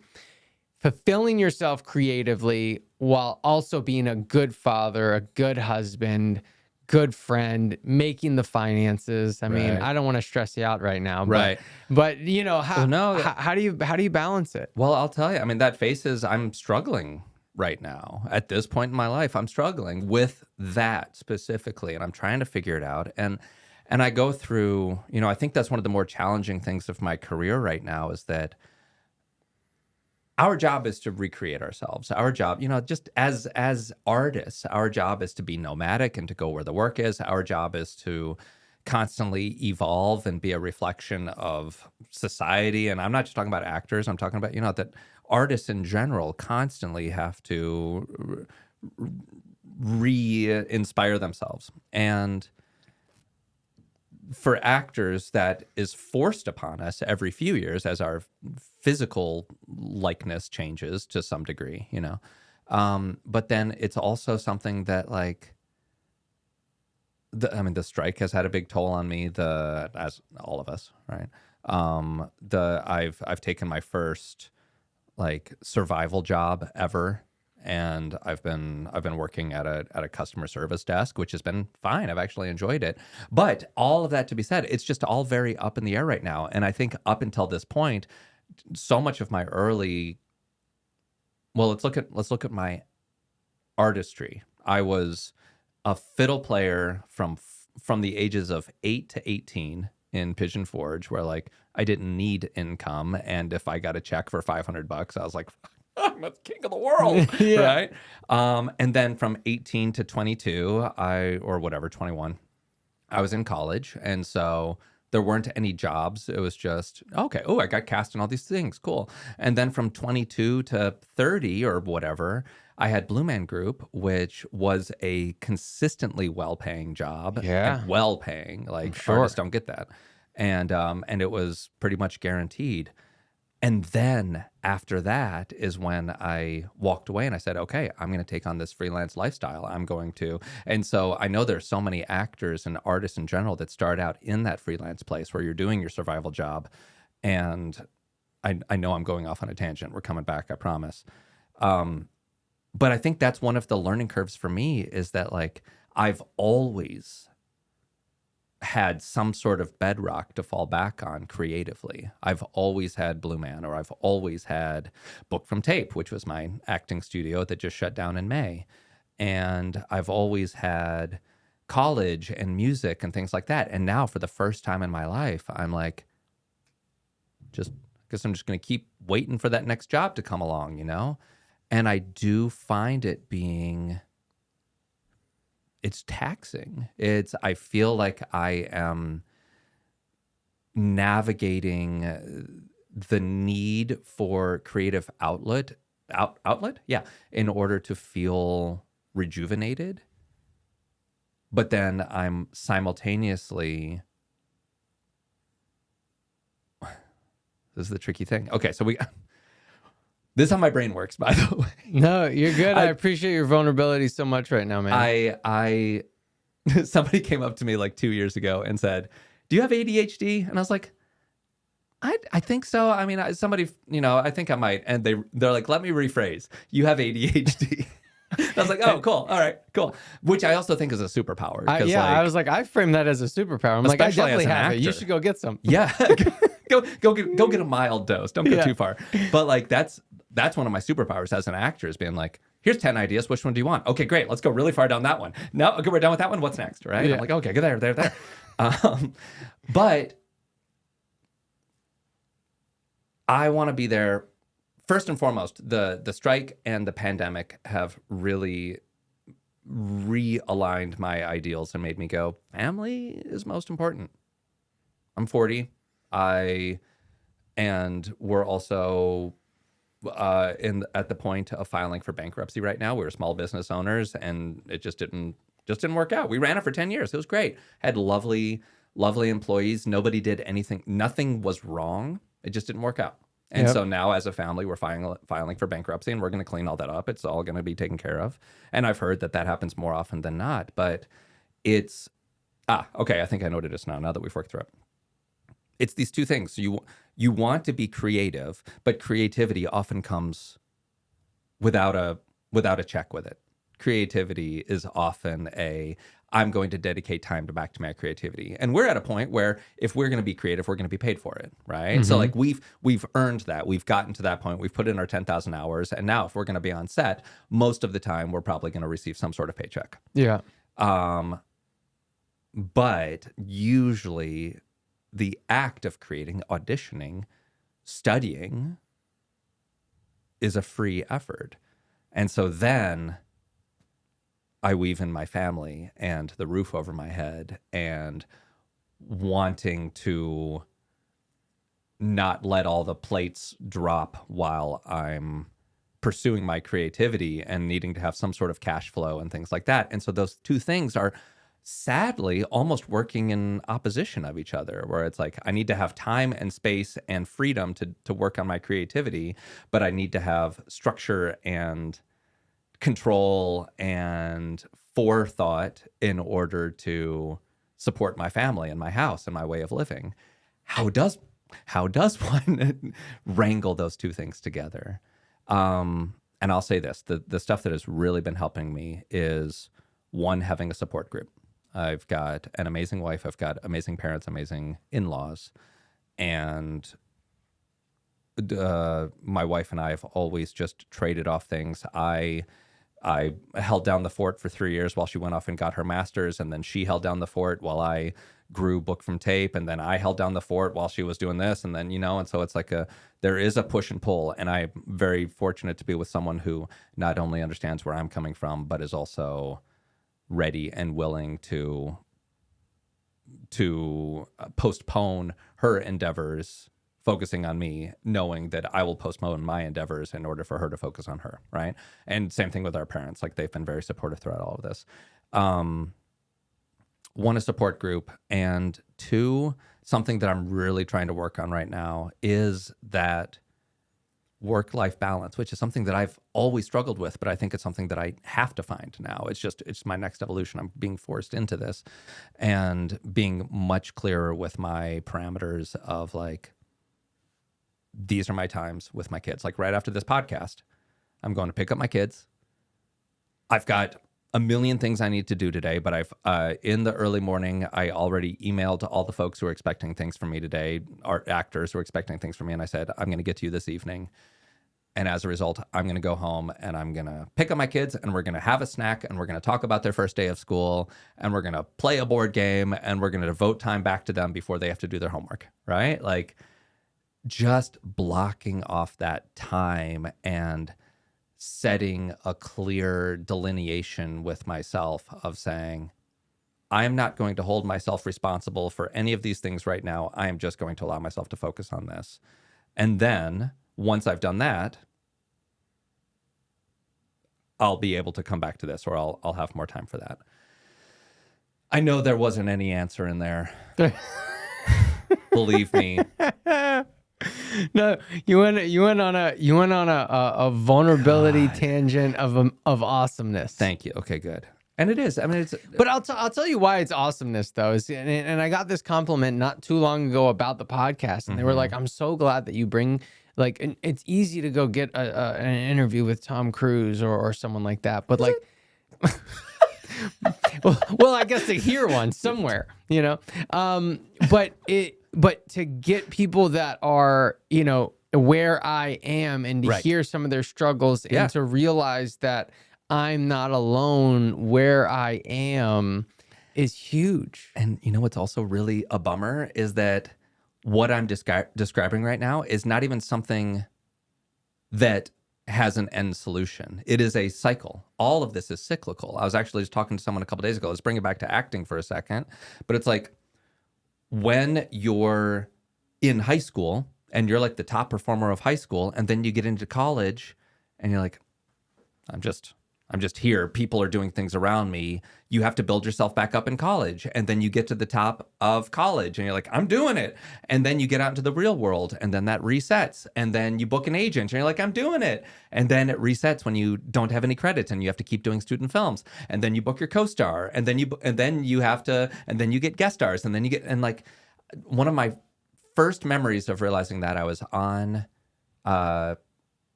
fulfilling yourself creatively while also being a good father, a good husband, good friend, making the finances. I mean, I don't want to stress you out right now, but how do you balance it? Well, I'll tell you. I mean, that faces I'm struggling right now. At this point in my life, I'm struggling with that specifically, and I'm trying to figure it out. And And I go through, I think that's one of the more challenging things of my career right now is that our job is to recreate ourselves. Our job, just as artists, our job is to be nomadic and to go where the work is. Our job is to constantly evolve and be a reflection of society. And I'm not just talking about actors. I'm talking about, that artists in general constantly have to re-inspire themselves. And for actors, that is forced upon us every few years as our physical likeness changes to some degree, but then it's also something that like, the strike has had a big toll on me, as all of us, right? I've taken my first like survival job ever. And I've been working at a customer service desk, which has been fine. I've actually enjoyed it. But all of that to be said, it's just all very up in the air right now. And I think up until this point, so much of my let's look at my artistry. I was a fiddle player from the ages of 8 to 18 in Pigeon Forge, where like I didn't need income, and if I got a check for $500, I was like, I'm the king of the world, right? And then from 18 to 22, 21, I was in college. And so there weren't any jobs. It was just, okay, I got cast in all these things, cool. And then from 22 to 30 or whatever, I had Blue Man Group, which was a consistently well-paying job. Yeah. And well-paying, like artists don't get that. And it was pretty much guaranteed. And then after that is when I walked away and I said, okay, I'm going to take on this freelance lifestyle. And so I know there's so many actors and artists in general that start out in that freelance place where you're doing your survival job. And I know I'm going off on a tangent. We're coming back, I promise. But I think that's one of the learning curves for me is that like I've always had some sort of bedrock to fall back on creatively. I've always had Blue Man, or I've always had Book from Tape, which was my acting studio that just shut down in May. And I've always had college and music and things like that. And now for the first time in my life, I'm like, I guess I'm just going to keep waiting for that next job to come along, And I do find it it's taxing. I feel like I am navigating the need for creative outlet, in order to feel rejuvenated. But then I'm simultaneously, this is the tricky thing. Okay, so this is how my brain works, by the way. No, you're good. I appreciate your vulnerability so much right now, man. Somebody came up to me like 2 years ago and said, do you have ADHD? And I was like, I think so. I mean, somebody, I think I might. And they're like, let me rephrase. You have ADHD. I was like, oh, cool. All right, cool. Which I also think is a superpower. I was like, I frame that as a superpower. I'm like, I definitely have it. You should go get some. Yeah. Go get a mild dose. Don't go too far. But like that's one of my superpowers as an actor is being like, here's 10 ideas. Which one do you want? Okay, great. Let's go really far down that one. No, okay, we're done with that one. What's next? Right? Yeah. I'm like, okay, go there. But I want to be there. First and foremost, the strike and the pandemic have really realigned my ideals and made me go, family is most important. I'm 40. And we're also at the point of filing for bankruptcy right now. We're small business owners, and it just didn't work out. We ran it for 10 years. It was great. Had lovely employees. Nobody did anything. Nothing was wrong. It just didn't work out. And so now as a family, we're filing for bankruptcy, and we're going to clean all that up. It's all going to be taken care of. And I've heard that happens more often than not. But it's, okay, I think I know what it is now that we've worked through it. It's these two things. You want to be creative, but creativity often comes without a check with it. Creativity is often I'm going to dedicate time back to my creativity. And we're at a point where if we're going to be creative, we're going to be paid for it, right? Mm-hmm. So like we've earned that. We've gotten to that point. We've put in our 10,000 hours. And now if we're going to be on set, most of the time we're probably going to receive some sort of paycheck. Yeah. But usually the act of creating, auditioning, studying is a free effort. And so then I weave in my family and the roof over my head and wanting to not let all the plates drop while I'm pursuing my creativity and needing to have some sort of cash flow and things like that. And so those two things are sadly almost working in opposition of each other, where it's like I need to have time and space and freedom to work on my creativity, but I need to have structure and control and forethought in order to support my family and my house and my way of living. How does one wrangle those two things together? And I'll say this, the stuff that has really been helping me is, one, having a support group. I've got an amazing wife. I've got amazing parents, amazing in-laws. And my wife and I have always just traded off things. I held down the fort for 3 years while she went off and got her master's, and then she held down the fort while I grew book from tape, and then I held down the fort while she was doing this, and then, and so it's like there is a push and pull, and I'm very fortunate to be with someone who not only understands where I'm coming from, but is also ready and willing to postpone her endeavors, focusing on me, knowing that I will postpone my endeavors in order for her to focus on her, right? And same thing with our parents. Like, they've been very supportive throughout all of this. One, a support group, and two, something that I'm really trying to work on right now is that work-life balance, which is something that I've always struggled with, but I think it's something that I have to find now. It's my next evolution. I'm being forced into this, and being much clearer with my parameters of like, these are my times with my kids. Like, right after this podcast, I'm going to pick up my kids. I've got a million things I need to do today, but I've in the early morning, I already emailed all the folks who are expecting things from me today, art actors who are expecting things from me, and I said, I'm going to get to you this evening. And as a result, I'm going to go home and I'm going to pick up my kids, and we're going to have a snack, and we're going to talk about their first day of school, and we're going to play a board game, and we're going to devote time back to them before they have to do their homework, right? Like, just blocking off that time and setting a clear delineation with myself of saying, I'm not going to hold myself responsible for any of these things right now. I am just going to allow myself to focus on this. And then once I've done that, I'll be able to come back to this, or I'll have more time for that. I know there wasn't any answer in there. Believe me. No, you went on a vulnerability tangent of awesomeness. Thank you. Okay, good. And it is. I mean, it's. But I'll tell you why it's awesomeness though. And I got this compliment not too long ago about the podcast, and they were like, "I'm so glad that you bring." Like, and it's easy to go get an interview with Tom Cruise or someone like that, but like. well, I guess to hear one somewhere, but to get people that are, where I am, and to hear some of their struggles, and to realize that I'm not alone where I am is huge. And what's also really a bummer is that what I'm describing right now is not even something that has an end solution. It is a cycle. All of this is cyclical. I was actually just talking to someone a couple days ago. Let's bring it back to acting for a second. But it's like, when you're in high school and you're like the top performer of high school, and then you get into college and you're like, I'm just here. People are doing things around me. You have to build yourself back up in college. And then you get to the top of college and you're like, I'm doing it. And then you get out into the real world, and then that resets. And then you book an agent and you're like, I'm doing it. And then it resets when you don't have any credits and you have to keep doing student films. And then you book your co-star, and then you get guest stars, and then you get, and like, one of my first memories of realizing that, I was on, I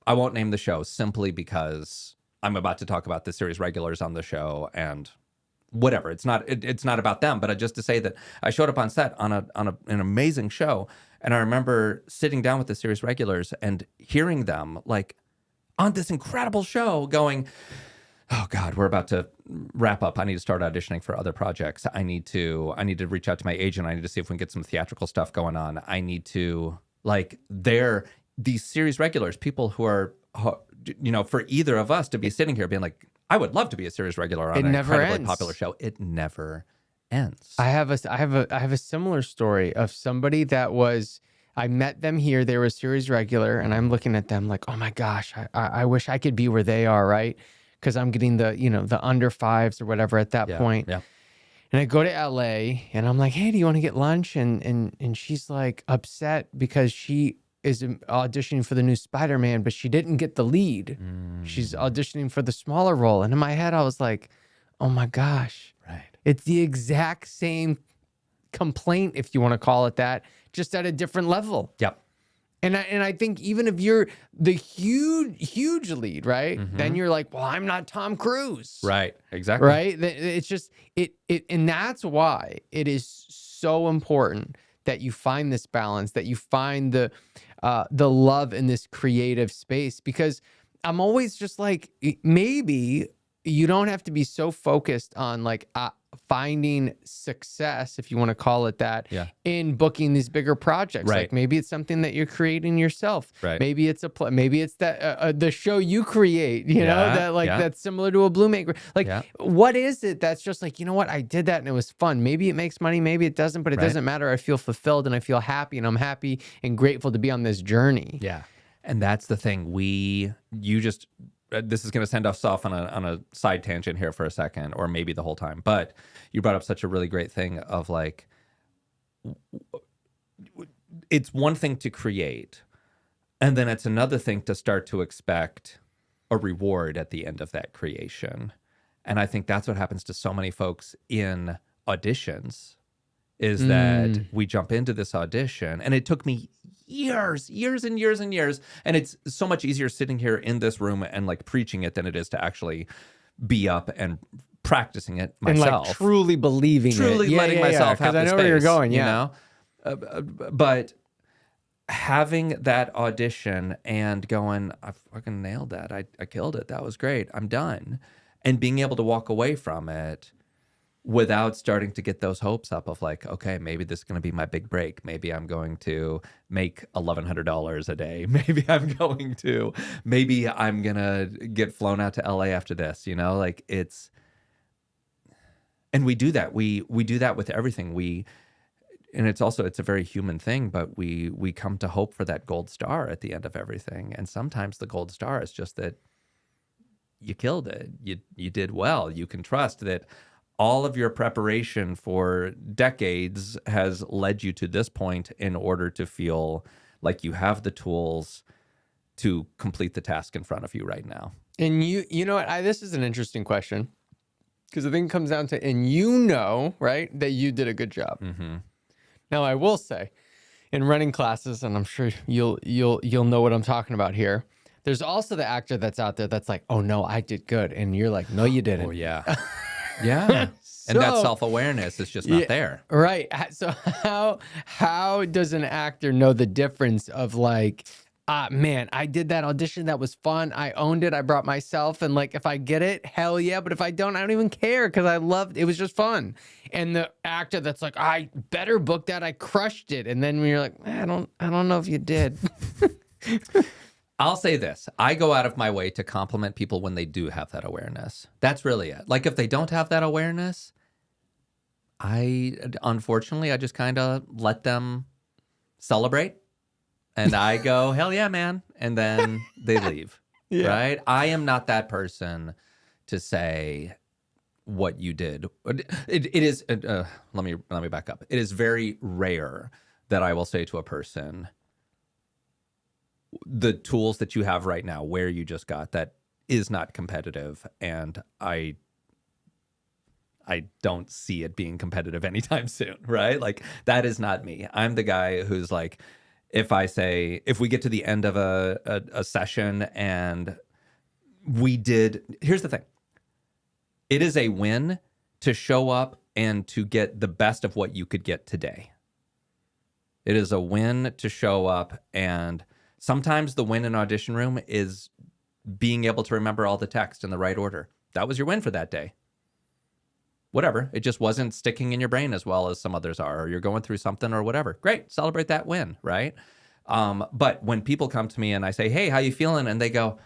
won't name the show simply because I'm about to talk about the series regulars on the show, and whatever. It's not about them, but just to say that I showed up on set on an amazing show, and I remember sitting down with the series regulars and hearing them like on this incredible show going, oh God, we're about to wrap up. I need to start auditioning for other projects. I need to reach out to my agent. I need to see if we can get some theatrical stuff going on. I need to, like, these series regulars, people who are, for either of us to be sitting here being like, I would love to be a series regular on an incredibly popular show. It never ends. I have a similar story of somebody that was, I met them here. They were a series regular, and I'm looking at them like, oh my gosh, I wish I could be where they are, right? Because I'm getting the under fives or whatever at that point. Yeah. And I go to LA and I'm like, hey, do you want to get lunch? And she's like upset because she is auditioning for the new Spider-Man, but she didn't get the lead. She's auditioning for the smaller role. And in my head, I was like, oh my gosh. Right. It's the exact same complaint, if you want to call it that, just at a different level. Yep. And I think even if you're the huge lead, right? Then you're like, well, I'm not Tom Cruise. Right. Exactly. Right? It's just, and that's why it is so important that you find this balance, that you find the love in this creative space, because I'm always just like, maybe you don't have to be so focused on like finding success, if you want to call it that, in booking these bigger projects. Right. Like maybe it's something that you're creating yourself. Right. Maybe it's maybe it's that the show you create, that's similar to a Blue Maker. Like, what is it that's just like, you know what, I did that and it was fun. Maybe it makes money, maybe it doesn't, but it doesn't matter. I feel fulfilled and I feel happy, and I'm happy and grateful to be on this journey. Yeah. And that's the thing. This is going to send us off on a side tangent here for a second, or maybe the whole time. But you brought up such a really great thing of like, it's one thing to create, and then it's another thing to start to expect a reward at the end of that creation. And I think that's what happens to so many folks in auditions, is that we jump into this audition, and it took me years and years. And it's so much easier sitting here in this room and like preaching it than it is to actually be up and practicing it myself. And like truly believing truly it. letting myself have the space. I know where you're going, you know? But having that audition and going, I fucking nailed that. I killed it. That was great. I'm done. And being able to walk away from it without starting to get those hopes up of like, okay, maybe this is going to be my big break. Maybe I'm going to make $1,100 a day. Maybe I'm going to get flown out to LA after this, like and we do that. We do that with everything. And it's a very human thing, but we come to hope for that gold star at the end of everything. And sometimes the gold star is just that you killed it. You did well. You can trust that all of your preparation for decades has led you to this point in order to feel like you have the tools to complete the task in front of you right now. And you know what? This is an interesting question, because the thing comes down to, right, that you did a good job. Now, I will say, in running classes, and I'm sure you'll know what I'm talking about here, there's also the actor that's out there that's like, oh no, I did good, and you're like, no, you didn't. Oh yeah. Yeah. And that self-awareness is just not there. Right. So how does an actor know the difference of like, man, I did that audition. That was fun. I owned it. I brought myself. And like, if I get it, hell yeah. But if I don't even care, because I loved it. It was just fun. And the actor that's like, I better book that. I crushed it. And then when you're like, I don't know if you did. I'll say this. I go out of my way to compliment people when they do have that awareness. That's really it. Like if they don't have that awareness, unfortunately, I just kind of let them celebrate. And I go, hell yeah, man. And then they leave, right? I am not that person to say what you did. It is, let me back up. It is very rare that I will say to a person, the tools that you have right now, where you just got, that is not competitive. And I don't see it being competitive anytime soon, right? Like that is not me. I'm the guy who's like, if we get to the end of a session and here's the thing. It is a win to show up and to get the best of what you could get today. It is a win to show up, and sometimes the win in audition room is being able to remember all the text in the right order. that was your win for that day. Whatever. It just wasn't sticking in your brain as well as some others are, or you're going through something or whatever. Great. Celebrate that win, right? But when people come to me and I say, hey, how you feeling? And they go,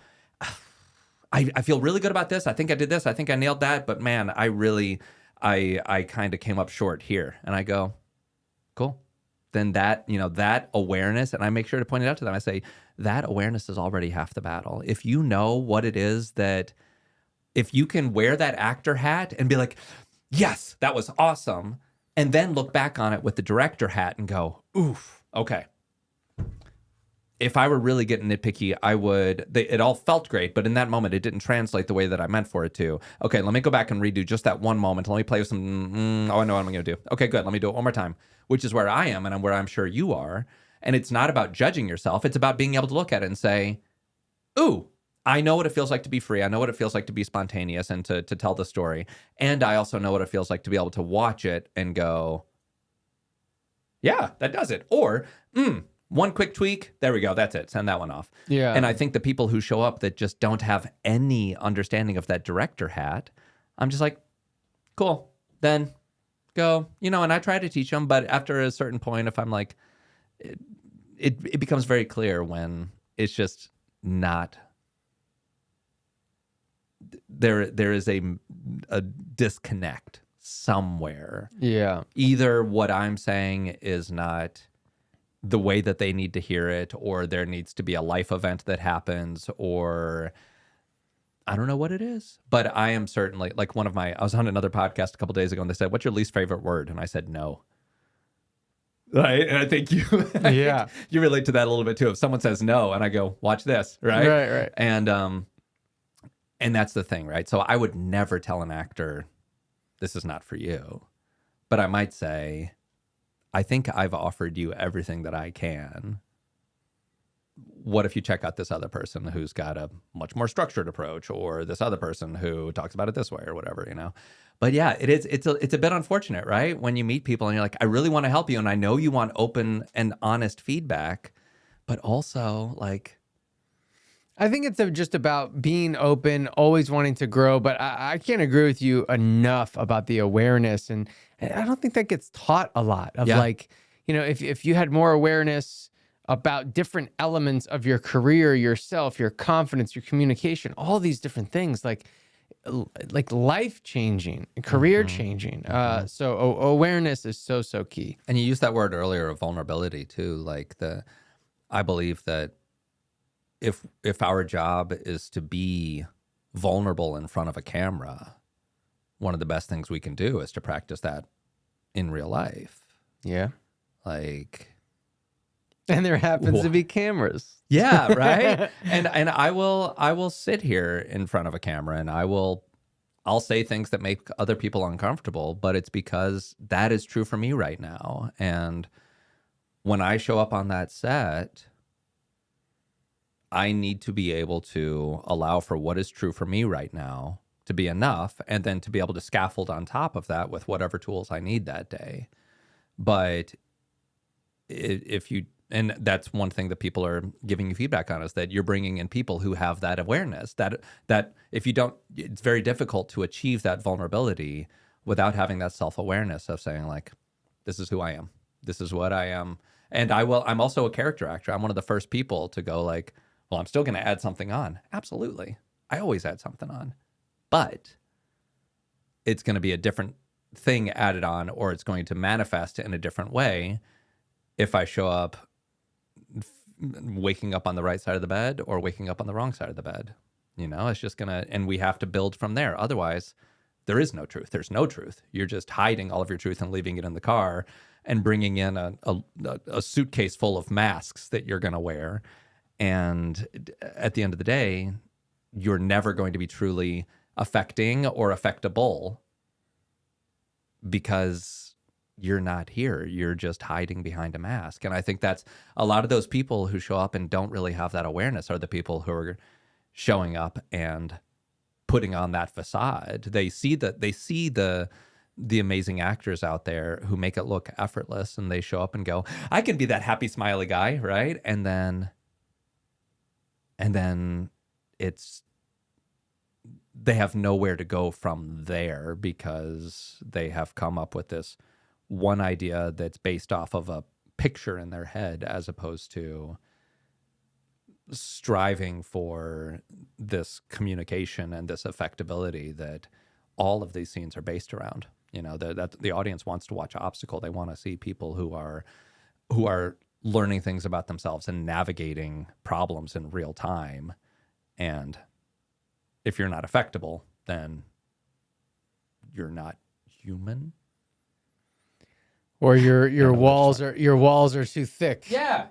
I feel really good about this. I think I did this. I think I nailed that. But man, I kind of came up short here. And I go, cool. Then that awareness, and I make sure to point it out to them. I say, that awareness is already half the battle. If you know what it is if you can wear that actor hat and be like, yes, that was awesome, and then look back on it with the director hat and go, oof, okay. If I were really getting nitpicky, it all felt great, but in that moment, it didn't translate the way that I meant for it to. Okay, let me go back and redo just that one moment. Let me play with some, I know what I'm going to do. Okay, good. Let me do it one more time, which is where I am and where I'm sure you are. And it's not about judging yourself. It's about being able to look at it and say, ooh, I know what it feels like to be free. I know what it feels like to be spontaneous and to tell the story. And I also know what it feels like to be able to watch it and go, yeah, that does it. Or, one quick tweak, there we go, that's it. Send that one off. Yeah. And I think the people who show up that just don't have any understanding of that director hat, I'm just like, cool, then go. And I try to teach them, but after a certain point, if I'm like, it becomes very clear when it's just not... There is a disconnect somewhere. Yeah. Either what I'm saying is not the way that they need to hear it, or there needs to be a life event that happens, or I don't know what it is. But I am certainly, like I was on another podcast a couple days ago and they said, what's your least favorite word? And I said, no. Right. And I think you relate to that a little bit too. If someone says no and I go, watch this, right? Right. And that's the thing, right? So I would never tell an actor, this is not for you. But I might say, I think I've offered you everything that I can. What if you check out this other person who's got a much more structured approach, or this other person who talks about it this way, or whatever, But yeah, it's a bit unfortunate, right? When you meet people and you're like, I really want to help you, and I know you want open and honest feedback, but also like... I think it's just about being open, always wanting to grow, but I can't agree with you enough about the awareness. And I don't think that gets taught a lot of if you had more awareness about different elements of your career, yourself, your confidence, your communication, all these different things, like life-changing, career-changing. So awareness is so key. And you used that word earlier of vulnerability too. I believe that if our job is to be vulnerable in front of a camera, one of the best things we can do is to practice that in real life. Yeah. And there happens to be cameras. Yeah, right? and I will sit here in front of a camera and I'll say things that make other people uncomfortable, but it's because that is true for me right now. And when I show up on that set, I need to be able to allow for what is true for me right now to be enough, and then to be able to scaffold on top of that with whatever tools I need that day. But and that's one thing that people are giving you feedback on, is that you're bringing in people who have that awareness, that if you don't, it's very difficult to achieve that vulnerability without having that self-awareness of saying like, this is who I am. This is what I am. And I'm also a character actor. I'm one of the first people to go like, well, I'm still going to add something on. Absolutely. I always add something on. But it's going to be a different thing added on, or it's going to manifest in a different way if I show up waking up on the right side of the bed or waking up on the wrong side of the bed. It's just going to, and we have to build from there. Otherwise, there is no truth. There's no truth. You're just hiding all of your truth and leaving it in the car and bringing in a suitcase full of masks that you're going to wear. And at the end of the day, you're never going to be truly affecting or affectable because you're not here. You're just hiding behind a mask. And I think that's a lot of those people who show up and don't really have that awareness are the people who are showing up and putting on that facade. They see the amazing actors out there who make it look effortless, and they show up and go, I can be that happy, smiley guy, right? And then it's they have nowhere to go from there because they have come up with this one idea that's based off of a picture in their head, as opposed to striving for this communication and this affectability that all of these scenes are based around. You know, that the audience wants to watch Obstacle. They want to see people who are learning things about themselves and navigating problems in real time. And if you're not affectable, then you're not human. Or your walls are too thick. Yeah.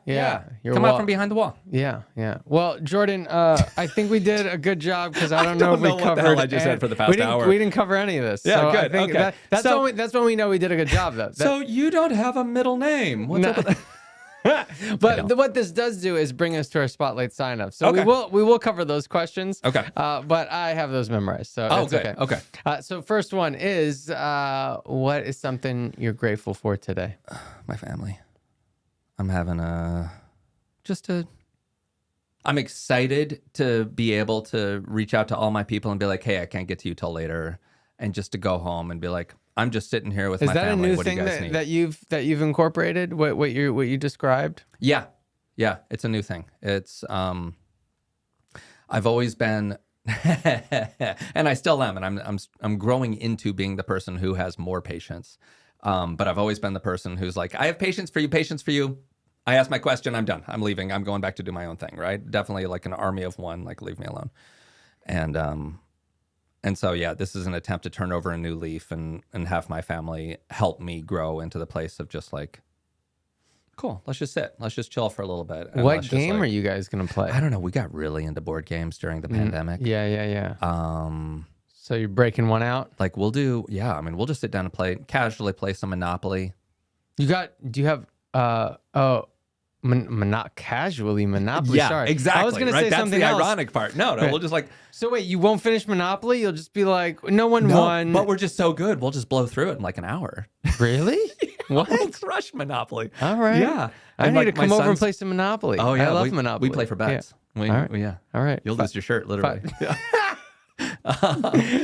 Come out from behind the wall. Yeah. Well, Jordan, I think we did a good job, because I don't know if we covered what the hell I just said for the past hour. We didn't cover any of this. Yeah, so good. I think Okay. that's when we know we did a good job, though. So you don't have a middle name. What's up with that? But what this does do is bring us to our spotlight sign up. So Okay. we will cover those questions. Okay. But I have those memorized. So it's good. Okay. So first one is, what is something you're grateful for today? My family. I'm having I'm excited to be able to reach out to all my people and be like, hey, I can't get to you till later. And just to go home and be like, I'm just sitting here with my family. Is that a new what do you thing guys need? that you've incorporated? What you described? Yeah, it's a new thing. It's I've always been, and I still am, and I'm growing into being the person who has more patience. But I've always been the person who's like, I have patience for you. I ask my question, I'm done. I'm leaving. I'm going back to do my own thing. Right? Definitely like an army of one. Like, leave me alone. And so, yeah, this is an attempt to turn over a new leaf and have my family help me grow into the place of just like, cool, let's just sit. Let's just chill for a little bit. And what game are you guys going to play? I don't know. We got really into board games during the pandemic. Yeah. So you're breaking one out? Like we'll just sit down and casually play some Monopoly. Do you have, casually Monopoly? Yeah, Sorry. exactly. I was going to say That's something the else. ironic part. No, Right. we'll just like. So wait, you won't finish Monopoly? You'll just be like, no one won. But we're just so good. We'll just blow through it in like an hour. Really? What? We'll crush Monopoly. All right. Yeah. I need to come over and play some Monopoly. Oh, yeah. I love Monopoly. We play for bets. Yeah. Yeah. All right. You'll lose your shirt, literally.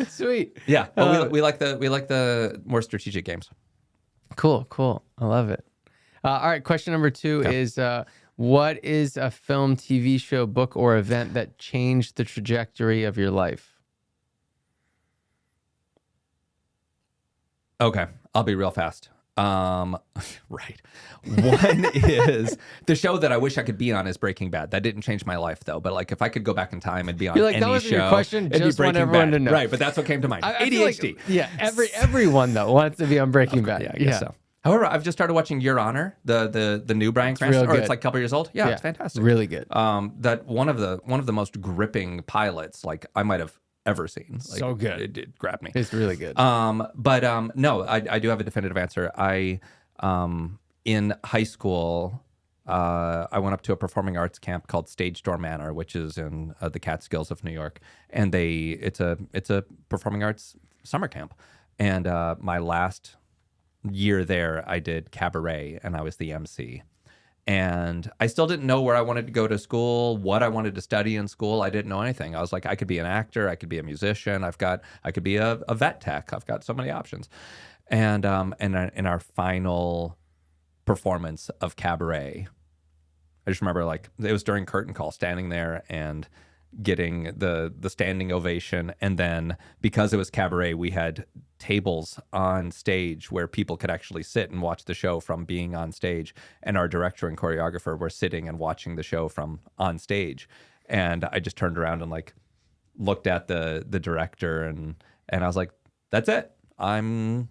Sweet. Yeah. But we like the more strategic games. Cool. I love it. All right. Question number 2 is, what is a film, TV show, book, or event that changed the trajectory of your life? Okay, I'll be real fast. Right. One is the show that I wish I could be on is Breaking Bad. That didn't change my life though. But like if I could go back in time and be on You're like, any that wasn't show, your question. it'd Just be want Breaking everyone Bad. to know. Right, but that's what came to mind. I feel ADHD. Like, everyone though wants to be on Breaking Bad. Yeah, I guess so. However, I've just started watching Your Honor, the new Bryan Cranston. It's like a couple years old. Yeah, it's fantastic. Really good. That one of the most gripping pilots like I might have ever seen. Like, so good. It grabbed me. It's really good. No, I do have a definitive answer. In high school, I went up to a performing arts camp called Stage Door Manor, which is in the Catskills of New York, and it's a performing arts summer camp. And my last year there, I did cabaret, and I was the MC. And I still didn't know where I wanted to go to school, what I wanted to study in school. I didn't know anything. I was like, I could be an actor, I could be a musician, I could be a vet tech. I've got so many options. And in our final performance of cabaret, I just remember like it was during curtain call, standing there and getting the standing ovation. And then because it was cabaret, we had tables on stage where people could actually sit and watch the show from being on stage. And our director and choreographer were sitting and watching the show from on stage. And I just turned around and like looked at the director and I was like, that's it. I'm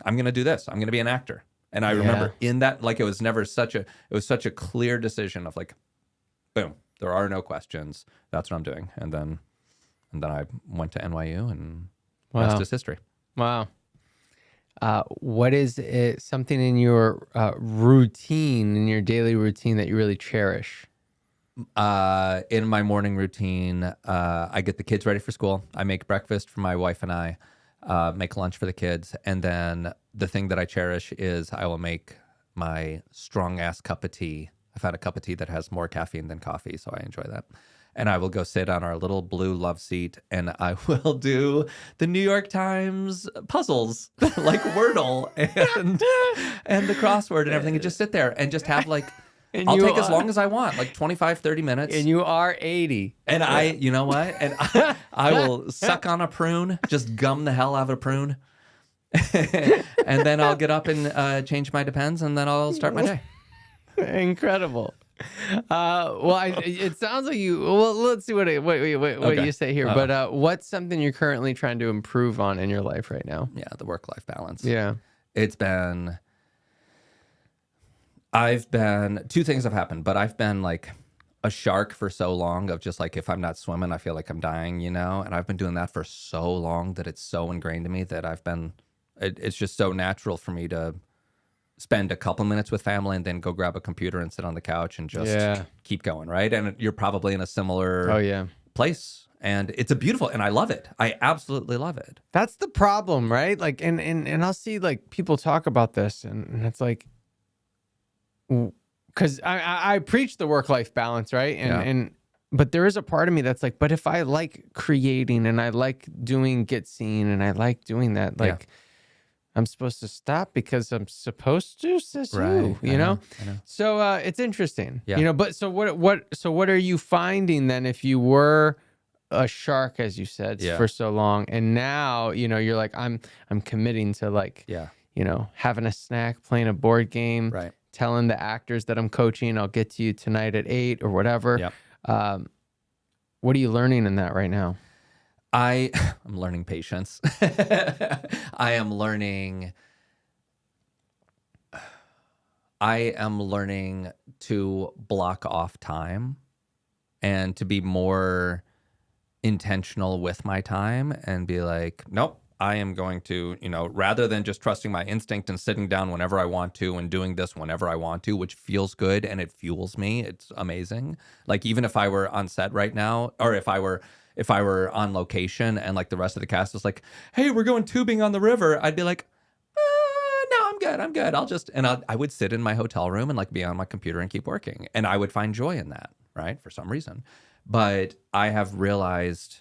going to do this. I'm going to be an actor. And I remember in that, like, it was such a clear decision of like, boom, there are no questions. That's what I'm doing. And then I went to NYU and rest is history. Wow. What is it, something in your routine, in your daily routine that you really cherish? In my morning routine, I get the kids ready for school. I make breakfast for my wife and I, make lunch for the kids. And then the thing that I cherish is I will make my strong ass cup of tea. I've had a cup of tea that has more caffeine than coffee, so I enjoy that. and I will go sit on our little blue love seat, and I will do the New York Times puzzles like Wordle and the crossword and everything, and just sit there and just have like, I'll take as long as I want, like 25, 30 minutes. And you are 80. And you know what? And I will suck on a prune, just gum the hell out of a prune. And then I'll get up and change my Depends, and then I'll start my day. Incredible. It sounds like you. Well, let's see what you say here. But what's something you're currently trying to improve on in your life right now? Yeah, the work-life balance. Yeah, two things have happened, but I've been like a shark for so long of just like, if I'm not swimming, I feel like I'm dying, you know? And I've been doing that for so long that it's so ingrained in me that it's just so natural for me to spend a couple minutes with family and then go grab a computer and sit on the couch and just keep going, right? And you're probably in a similar place. And it's and I love it. I absolutely love it. That's the problem, right? Like, and I'll see like people talk about this, and it's like, because I preach the work-life balance, right? But there is a part of me that's like, but if I like creating and I like doing Get Seen and I like doing that, like I'm supposed to stop because I'm supposed to, you know? I know. So it's interesting, Yeah. you know. But so what are you finding then if you were a shark, as you said, for so long, and now you're like, I'm committing to like, having a snack, playing a board game, right? Telling the actors that I'm coaching, I'll get to you tonight at 8 or whatever. Yep. What are you learning in that right now? I'm learning patience. I am learning to block off time and to be more intentional with my time and be like, nope, I am going to, rather than just trusting my instinct and sitting down whenever I want to and doing this whenever I want to, which feels good and it fuels me. It's amazing. Like even if I were on set right now, or if I were on location and like the rest of the cast is like, hey, we're going tubing on the river, I'd be like, no, I'm good. I would sit in my hotel room and like be on my computer and keep working. And I would find joy in that, right? For some reason. But I have realized,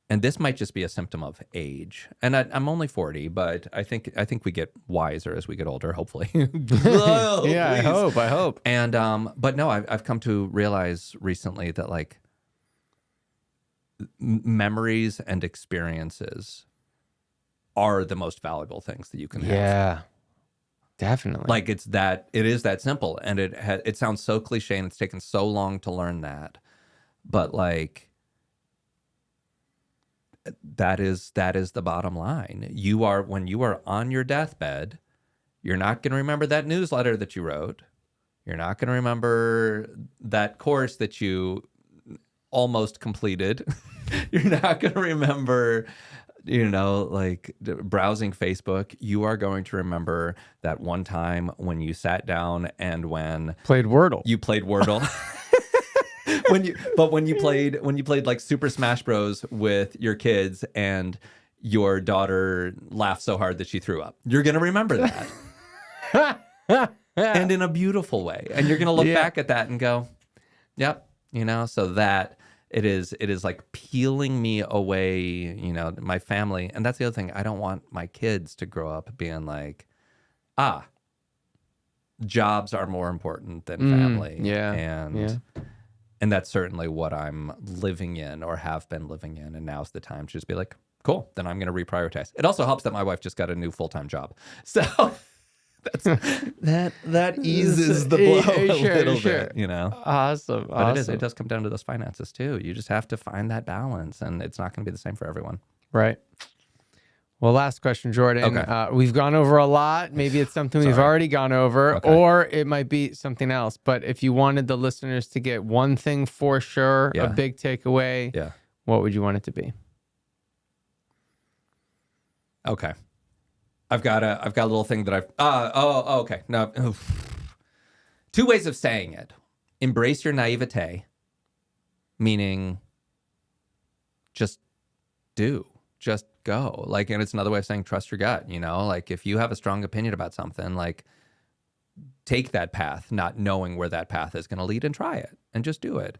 and this might just be a symptom of age, and I'm only 40, but I think we get wiser as we get older, hopefully. Oh, yeah, please. I hope. And but no, I've come to realize recently that like memories and experiences are the most valuable things that you can have. Yeah, definitely. Like it is that simple, and it sounds so cliche, and it's taken so long to learn that, but like. That is the bottom line. When you are on your deathbed, you're not going to remember that newsletter that you wrote. You're not going to remember that course that you almost completed. You're not going to remember, like browsing Facebook. You are going to remember that one time when you sat down and when played Wordle. You played Wordle. when you played like Super Smash Bros with your kids and your daughter laughed so hard that she threw up. You're going to remember that. And in a beautiful way. And you're going to look back at that and go, yep, so that it is like peeling me away, my family. And that's the other thing. I don't want my kids to grow up being like, jobs are more important than family. And that's certainly what I'm living in or have been living in. And now's the time to just be like, cool, then I'm going to reprioritize. It also helps that my wife just got a new full-time job. So that eases the blow a little bit, Awesome. But it does come down to those finances too. You just have to find that balance, and it's not going to be the same for everyone. Right. Well, last question, Jordan. Okay. We've gone over a lot. Maybe it's something we've already gone over, or it might be something else. But if you wanted the listeners to get one thing for sure, a big takeaway, what would you want it to be? Okay. I've got a little thing that okay. No. Two ways of saying it. Embrace your naivete, meaning just do. Just go. And it's another way of saying trust your gut, like if you have a strong opinion about something, like take that path, not knowing where that path is going to lead, and try it and just do it.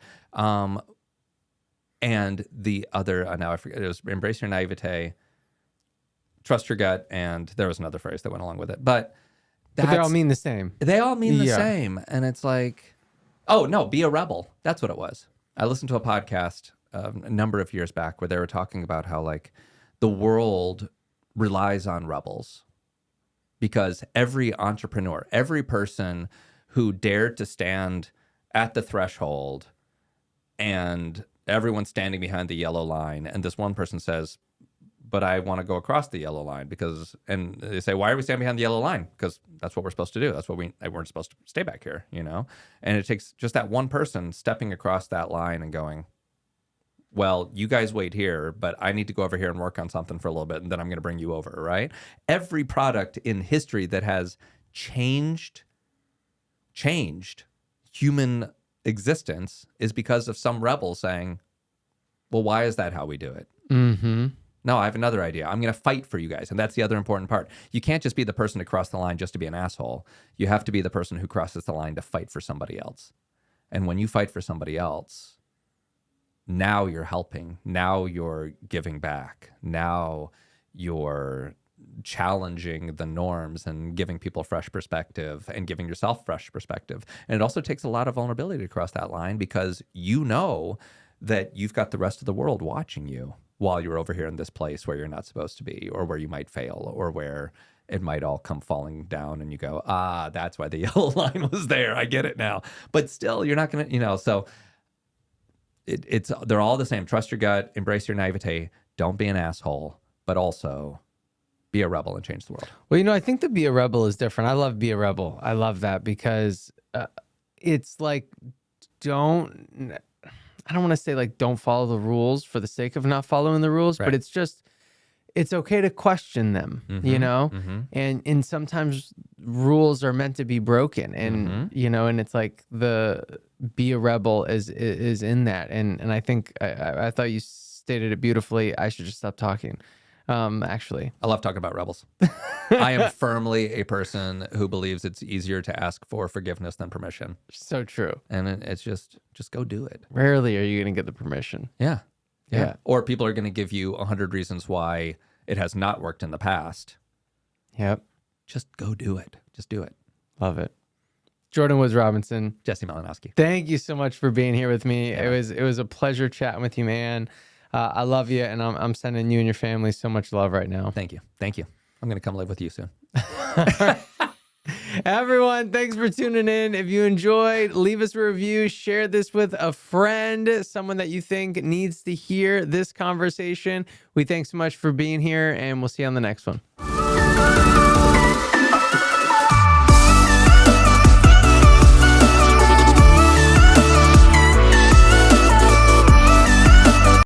And the other, now I forget, it was embrace your naivete, trust your gut, and there was another phrase that went along with it. But they all mean the same. They all mean the same. And it's like, oh, no, be a rebel. That's what it was. I listened to a podcast a number of years back where they were talking about how like the world relies on rebels, because every entrepreneur, every person who dared to stand at the threshold and everyone's standing behind the yellow line, and this one person says, but I want to go across the yellow line and they say, why are we standing behind the yellow line? Because that's what we're supposed to do. That's what weren't supposed to stay back here, And it takes just that one person stepping across that line and going, well, you guys wait here, but I need to go over here and work on something for a little bit, and then I'm going to bring you over, right? Every product in history that has changed human existence is because of some rebel saying, well, why is that how we do it? Mm-hmm. No, I have another idea. I'm going to fight for you guys. And that's the other important part. You can't just be the person to cross the line just to be an asshole. You have to be the person who crosses the line to fight for somebody else. And when you fight for somebody else, now you're helping. Now you're giving back. Now you're challenging the norms and giving people fresh perspective and giving yourself fresh perspective. And it also takes a lot of vulnerability to cross that line, because you know that you've got the rest of the world watching you while you're over here in this place where you're not supposed to be, or where you might fail, or where it might all come falling down and you go, that's why the yellow line was there. I get it now. But still, you're not going to, so they're all the same. Trust your gut, embrace your naivete, don't be an asshole, but also be a rebel and change the world. Well, I think the be a rebel is different. I love be a rebel. I love that because it's like, I don't want to say like don't follow the rules for the sake of not following the rules, but it's okay to question them, Mm-hmm. and sometimes rules are meant to be broken, and and it's like the be a rebel is in that, and I think I thought you stated it beautifully. I should just stop talking. Actually, I love talking about rebels. I am firmly a person who believes it's easier to ask for forgiveness than permission. So true. And it's just go do it. Rarely are you going to get the permission. Yeah. Or people are going to give you 100 reasons why it has not worked in the past. Yep. Just go do it. Just do it. Love it. Jordan Woods Robinson. Jesse Malinowski. Thank you so much for being here with me. Yeah. It was a pleasure chatting with you, man. I love you, and I'm sending you and your family so much love right now. Thank you. I'm going to come live with you soon. Everyone, thanks for tuning in. If you enjoyed, leave us a review, share this with a friend, someone that you think needs to hear this conversation. We thanks so much for being here, and we'll see you on the next one.